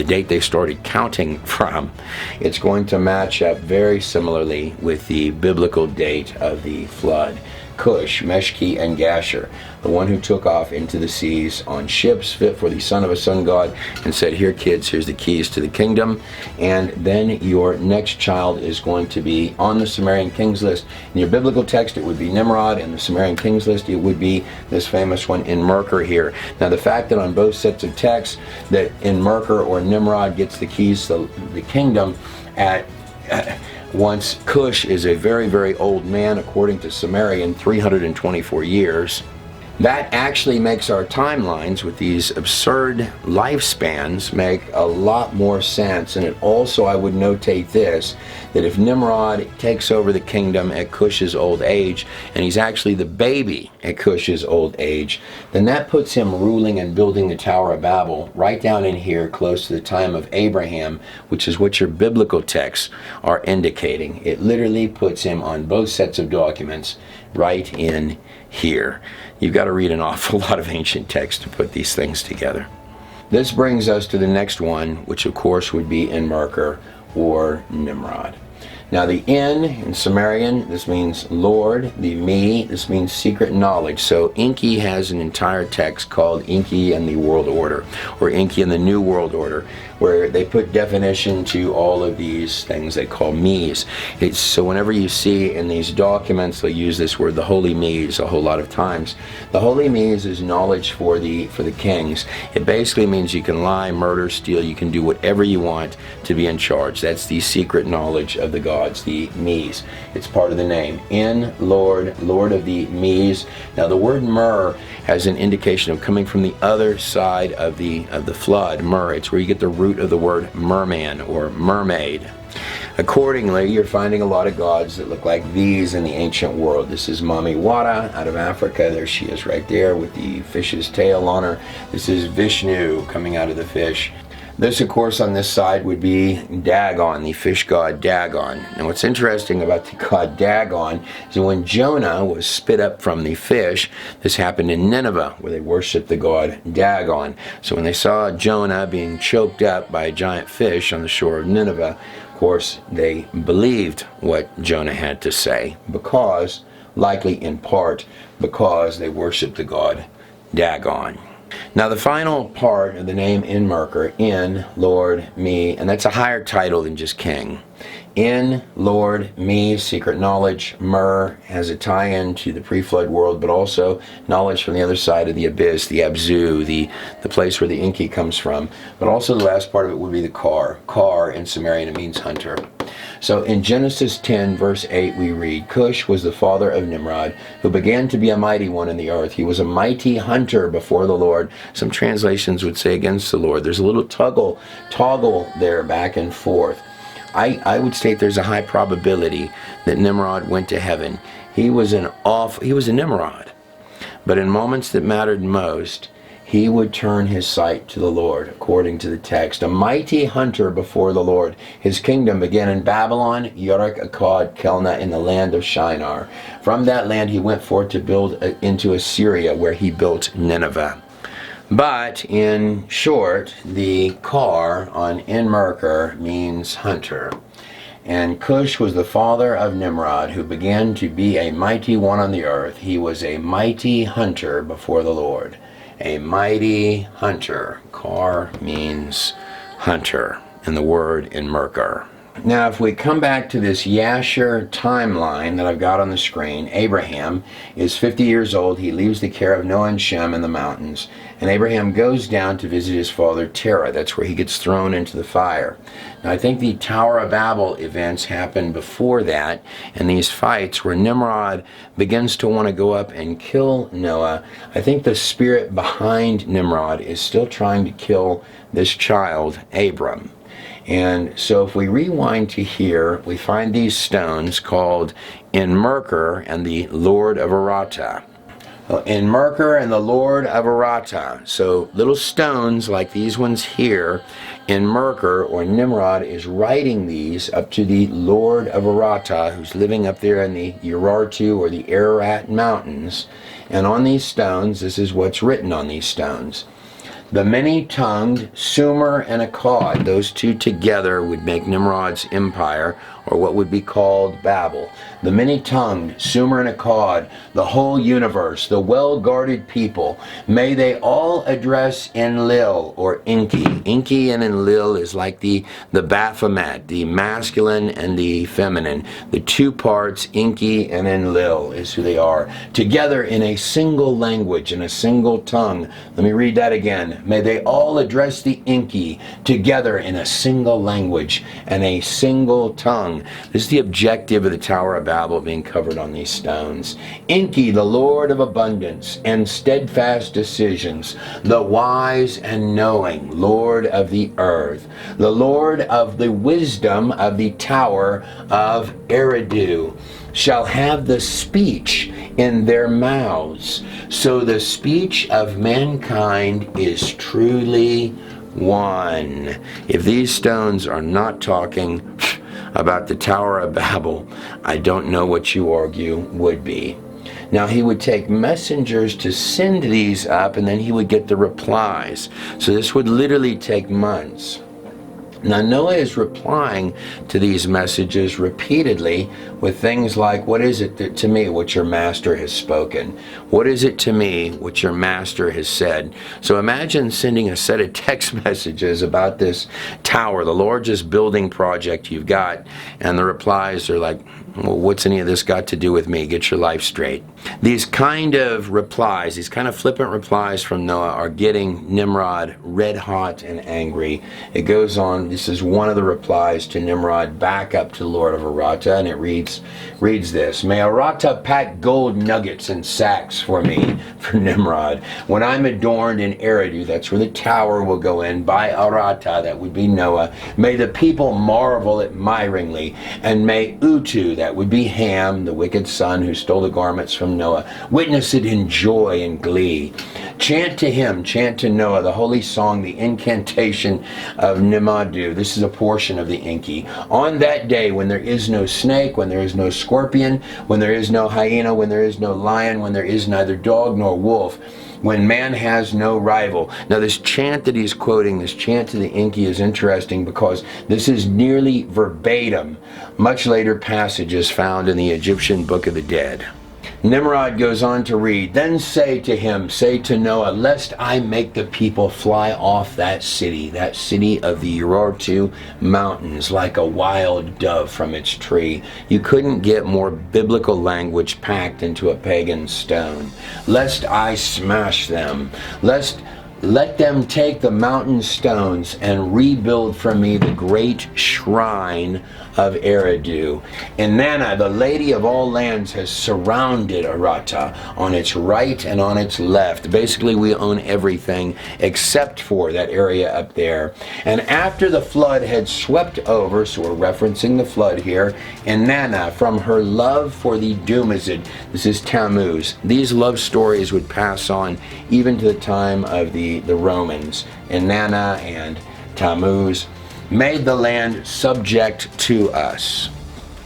date they started counting from, it's going to match up very similarly with the biblical date of the flood. Cush, Meshki, and Gasher, the one who took off into the seas on ships fit for the son of a sun god and said, here kids, here's the keys to the kingdom. And then your next child is going to be on the Sumerian kings list. In your biblical text it would be Nimrod, and the Sumerian kings list it would be this famous one in Merker here. Now the fact that on both sets of texts that in Merker or Nimrod gets the keys to the kingdom at once Cush is a very, very old man, according to Sumerian, 324 years. That actually makes our timelines with these absurd lifespans make a lot more sense. And it also, I would notate this, that if Nimrod takes over the kingdom at Cush's old age, and he's actually the baby at Cush's old age, then that puts him ruling and building the Tower of Babel right down in here close to the time of Abraham, which is what your biblical texts are indicating. It literally puts him on both sets of documents right in here. You've got to read an awful lot of ancient texts to put these things together. This brings us to the next one, which of course would be in Merker or Nimrod. Now the N in Sumerian, this means Lord. The Me, this means secret knowledge. So Enki has an entire text called Enki and the World Order, or Enki and the New World Order, where they put definition to all of these things they call Me's. So whenever you see in these documents, they use this word, the Holy Me's, a whole lot of times. The Holy Me's is knowledge for the kings. It basically means you can lie, murder, steal, you can do whatever you want to be in charge. That's the secret knowledge of the God gods, the Mes. It's part of the name. In Lord, Lord of the Mes. Now the word Mer has an indication of coming from the other side of the flood. Mer, it's where you get the root of the word merman or mermaid. Accordingly, you're finding a lot of gods that look like these in the ancient world. This is Mami Wata out of Africa. There she is right there with the fish's tail on her. This is Vishnu coming out of the fish. This, of course, on this side would be Dagon, the fish god Dagon. And what's interesting about the god Dagon is that when Jonah was spit up from the fish, this happened in Nineveh, where they worshiped the god Dagon. So when they saw Jonah being choked up by a giant fish on the shore of Nineveh, of course, they believed what Jonah had to say, because, likely in part, because they worshiped the god Dagon. Now the final part of the name Enmerker, in, Lord, me, and that's a higher title than just king. In, Lord, me, secret knowledge. Mer has a tie-in to the pre-flood world, but also knowledge from the other side of the abyss, the Abzu, the place where the Enki comes from. But also the last part of it would be the Kar. Kar in Sumerian, it means hunter. So in Genesis 10, verse 8, we read, Cush was the father of Nimrod, who began to be a mighty one in the earth. He was a mighty hunter before the Lord. Some translations would say against the Lord. There's a little toggle there back and forth. I would state there's a high probability that Nimrod went to heaven. He was a Nimrod. But in moments that mattered most, he would turn his sight to the Lord, according to the text. A mighty hunter before the Lord. His kingdom began in Babylon, Uruk, Akkad, Kelna, in the land of Shinar. From that land he went forth to build into Assyria, where he built Nineveh. But in short, the Kar on Enmerker means hunter. And Cush was the father of Nimrod, who began to be a mighty one on the earth. He was a mighty hunter before the Lord. A mighty hunter. Kar means hunter in the word Enmerker. Now, if we come back to this Yasher timeline that I've got on the screen, Abraham is 50 years old. He leaves the care of Noah and Shem in the mountains, and Abraham goes down to visit his father Terah. That's where he gets thrown into the fire. Now, I think the Tower of Babel events happened before that, and these fights where Nimrod begins to want to go up and kill Noah. I think the spirit behind Nimrod is still trying to kill this child, Abram. And so if we rewind to here, we find these stones called Enmerker and the Lord of Arata. Enmerker and the Lord of Arata. So little stones like these ones here, Enmerker or Nimrod is writing these up to the Lord of Arata, who's living up there in the Urartu or the Ararat Mountains. And on these stones, this is what's written on these stones. The many-tongued Sumer and Akkad, those two together would make Nimrod's empire, or what would be called Babel. The many-tongued Sumer and Akkad, the whole universe, the well-guarded people, may they all address Enlil, or Enki. Enki and Enlil is like the Baphomet, the masculine and the feminine. The two parts, Enki and Enlil, is who they are. Together in a single language, in a single tongue. Let me read that again. May they all address the Enki together in a single language and a single tongue. This is the objective of the Tower of Babel being covered on these stones. Enki, the Lord of abundance and steadfast decisions, the wise and knowing Lord of the earth, the Lord of the wisdom of the Tower of Eridu, shall have the speech in their mouths. So the speech of mankind is truly one. If these stones are not talking about the Tower of Babel, I don't know what you argue would be. Now he would take messengers to send these up, and then he would get the replies. So this would literally take months. Now Noah is replying to these messages repeatedly with things like, what is it to me what your master has spoken? What is it to me what your master has said? So imagine sending a set of text messages about this tower, the largest building project you've got, and the replies are like, Well, what's any of this got to do with me? Get your life straight. These kind of replies, these kind of flippant replies from Noah are getting Nimrod red hot and angry. It goes on, this is one of the replies to Nimrod back up to the Lord of Arata, and it reads this: May Arata pack gold nuggets in sacks for me, for Nimrod, when I'm adorned in Eridu, that's where the tower will go in, by Arata, that would be Noah. May the people marvel admiringly, and may Utu, that would be Ham, the wicked son who stole the garments from Noah, witness it in joy and glee. Chant to him, chant to Noah, the holy song, the incantation of Nimadu. This is a portion of the Enki. On that day when there is no snake, when there is no scorpion, when there is no hyena, when there is no lion, when there is neither dog nor wolf, when man has no rival. Now this chant that he's quoting, this chant to the Enki, is interesting because this is nearly verbatim much later passages found in the Egyptian Book of the Dead. Nimrod goes on to read, Then say to him, say to Noah, lest I make the people fly off that city of the Urartu mountains, like a wild dove from its tree. You couldn't get more biblical language packed into a pagan stone. Lest I smash them, let them take the mountain stones and rebuild for me the great shrine of Eridu. Inanna, the lady of all lands, has surrounded Arata on its right and on its left. Basically, we own everything except for that area up there. And after the flood had swept over, so we're referencing the flood here, Inanna, from her love for the Dumazid, this is Tammuz. These love stories would pass on even to the time of the Romans. Inanna and Tammuz made the land subject to us.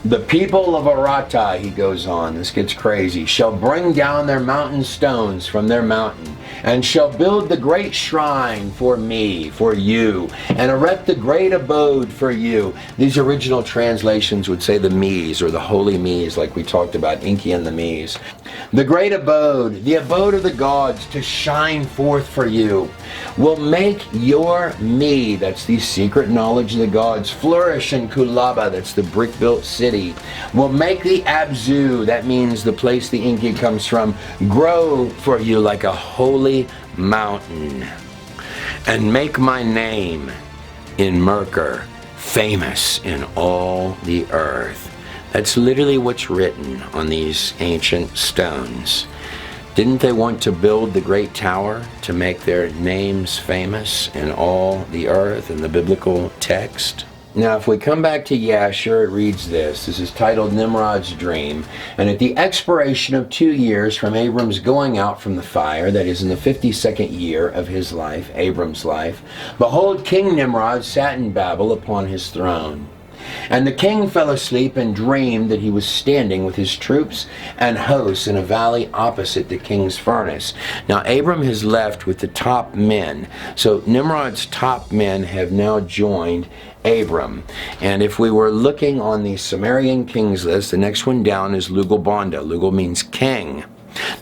The people of Arata, he goes on, this gets crazy, shall bring down their mountain stones from their mountain, and shall build the great shrine for me, for you, and erect the great abode for you. These original translations would say the Mies, or the holy Mies, like we talked about, Enki and the Mies. The great abode, the abode of the gods, to shine forth for you, will make your me, that's the secret knowledge of the gods, flourish in Kulaba, that's the brick-built city, will make the Abzu, that means the place the Enki comes from, grow for you like a holy mountain, and make my name in Merkur famous in all the earth. That's literally what's written on these ancient stones. Didn't they want to build the great tower to make their names famous in all the earth in the biblical text? Now, if we come back to Yasher, it reads this. This is titled Nimrod's Dream. And at the expiration of 2 years from Abram's going out from the fire, that is in the 52nd year of his life, Abram's life, behold, King Nimrod sat in Babel upon his throne. And the king fell asleep and dreamed that he was standing with his troops and hosts in a valley opposite the king's furnace. Now Abram has left with the top men. So Nimrod's top men have now joined Abram. And if we were looking on the Sumerian kings list, the next one down is Lugal-Banda. Lugal means king.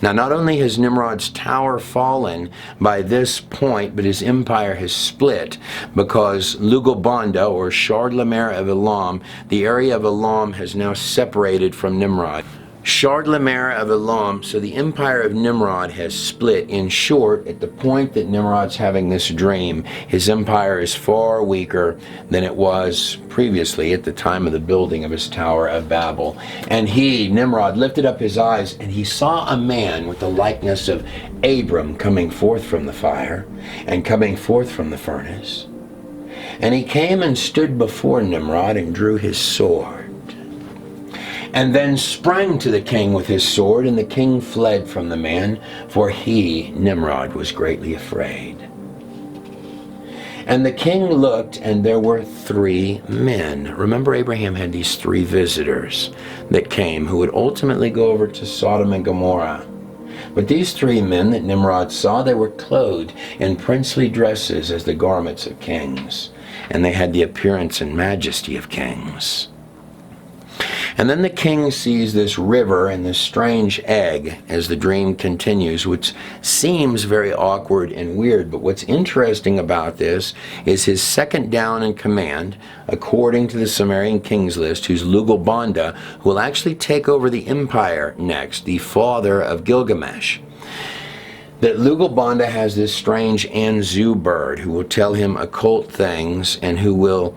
Now, not only has Nimrod's tower fallen by this point, but his empire has split because Lugal-Banda, or Shard-Lamer of Elam, the area of Elam has now separated from Nimrod. Shard-Lamer of Elam, so the empire of Nimrod has split. In short, at the point that Nimrod's having this dream, his empire is far weaker than it was previously at the time of the building of his Tower of Babel. And he, Nimrod, lifted up his eyes, and he saw a man with the likeness of Abram coming forth from the fire and coming forth from the furnace. And he came and stood before Nimrod and drew his sword, and then sprang to the king with his sword, and the king fled from the man, for he, Nimrod, was greatly afraid. And the king looked, and there were 3 men. Remember, Abraham had these 3 visitors that came, who would ultimately go over to Sodom and Gomorrah. But these 3 men that Nimrod saw, they were clothed in princely dresses as the garments of kings, and they had the appearance and majesty of kings. And then the king sees this river and this strange egg as the dream continues, which seems very awkward and weird. But what's interesting about this is his second down in command, according to the Sumerian king's list, who's Lugalbanda, who will actually take over the empire next, the father of Gilgamesh. That Lugalbanda has this strange Anzu bird who will tell him occult things and who will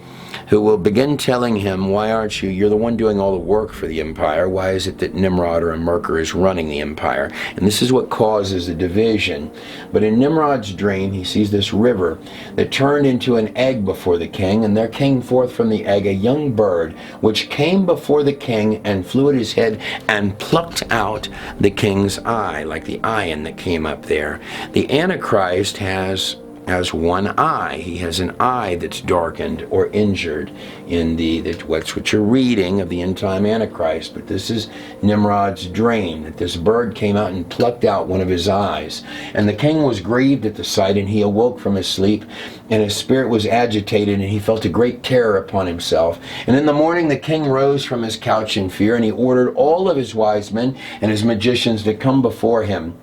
begin telling him, why aren't you, you're the one doing all the work for the empire, why is it that Nimrod or a Merkur is running the empire? And this is what causes the division. But in Nimrod's dream, he sees this river that turned into an egg before the king, and there came forth from the egg a young bird, which came before the king and flew at his head and plucked out the king's eye, like the iron that came up there. The Antichrist has one eye. He has an eye that's darkened or injured in that's what you're reading of the end time Antichrist. But this is Nimrod's dream, that this bird came out and plucked out one of his eyes. And the king was grieved at the sight, and he awoke from his sleep, and his spirit was agitated, and he felt a great terror upon himself. And in the morning the king rose from his couch in fear, and he ordered all of his wise men and his magicians to come before him.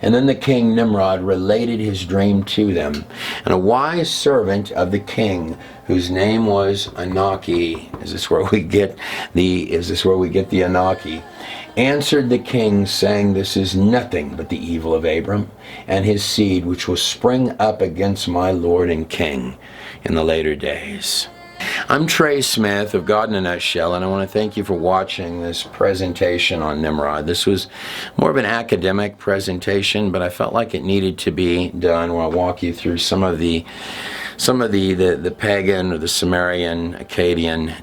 And then the king Nimrod related his dream to them. And a wise servant of the king, whose name was Anaki, is this where we get the Anaki, answered the king, saying, this is nothing but the evil of Abram and his seed, which will spring up against my Lord and King in the later days. I'm Trey Smith of God in a Nutshell, and I want to thank you for watching this presentation on Nimrod. This was more of an academic presentation, but I felt like it needed to be done, where I'll walk you through some of the pagan or the Sumerian, Akkadian,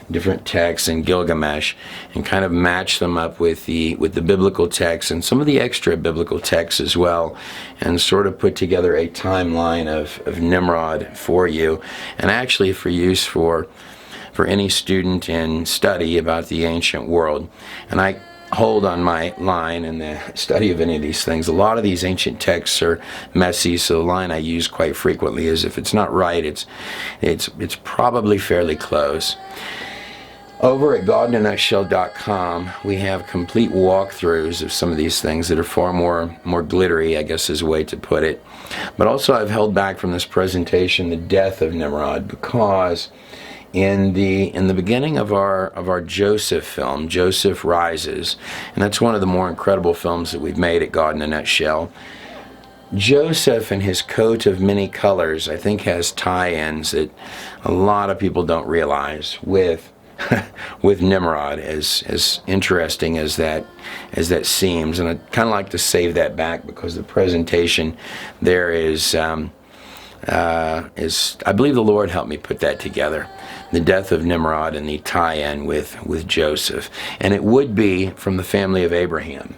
different texts in Gilgamesh, and kind of match them up with the biblical texts and some of the extra biblical texts as well, and sort of put together a timeline of Nimrod for you, and actually for use for any student in study about the ancient world. And I hold on my line in the study of any of these things. A lot of these ancient texts are messy, so the line I use quite frequently is, if it's not right, it's probably fairly close. Over at godinanutshell.com, we have complete walkthroughs of some of these things that are far more glittery, I guess is a way to put it. But also I've held back from this presentation the death of Nimrod, because in the beginning of our Joseph film, Joseph Rises, and that's one of the more incredible films that we've made at God in a Nutshell, Joseph and his coat of many colors, I think, has tie-ins that a lot of people don't realize with Nimrod, as interesting as that seems. And I'd kind of like to save that back, because the presentation there is I believe the Lord helped me put that together. The death of Nimrod and the tie-in with Joseph. And it would be from the family of Abraham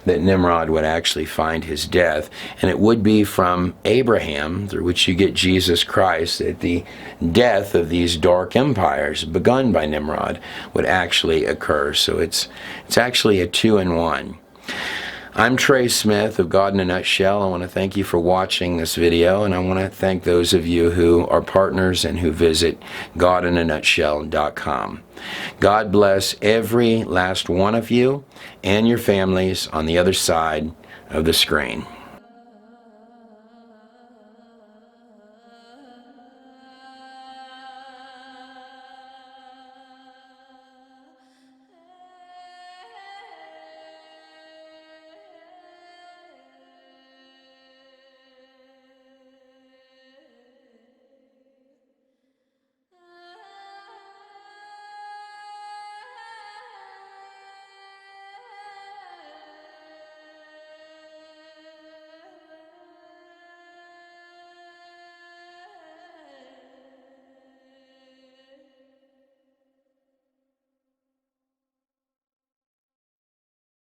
that Nimrod would actually find his death. And it would be from Abraham, through which you get Jesus Christ, that the death of these dark empires begun by Nimrod would actually occur. So it's actually a 2-in-1. I'm Trey Smith of God in a Nutshell. I want to thank you for watching this video, and I want to thank those of you who are partners and who visit godinanutshell.com. God bless every last one of you and your families on the other side of the screen.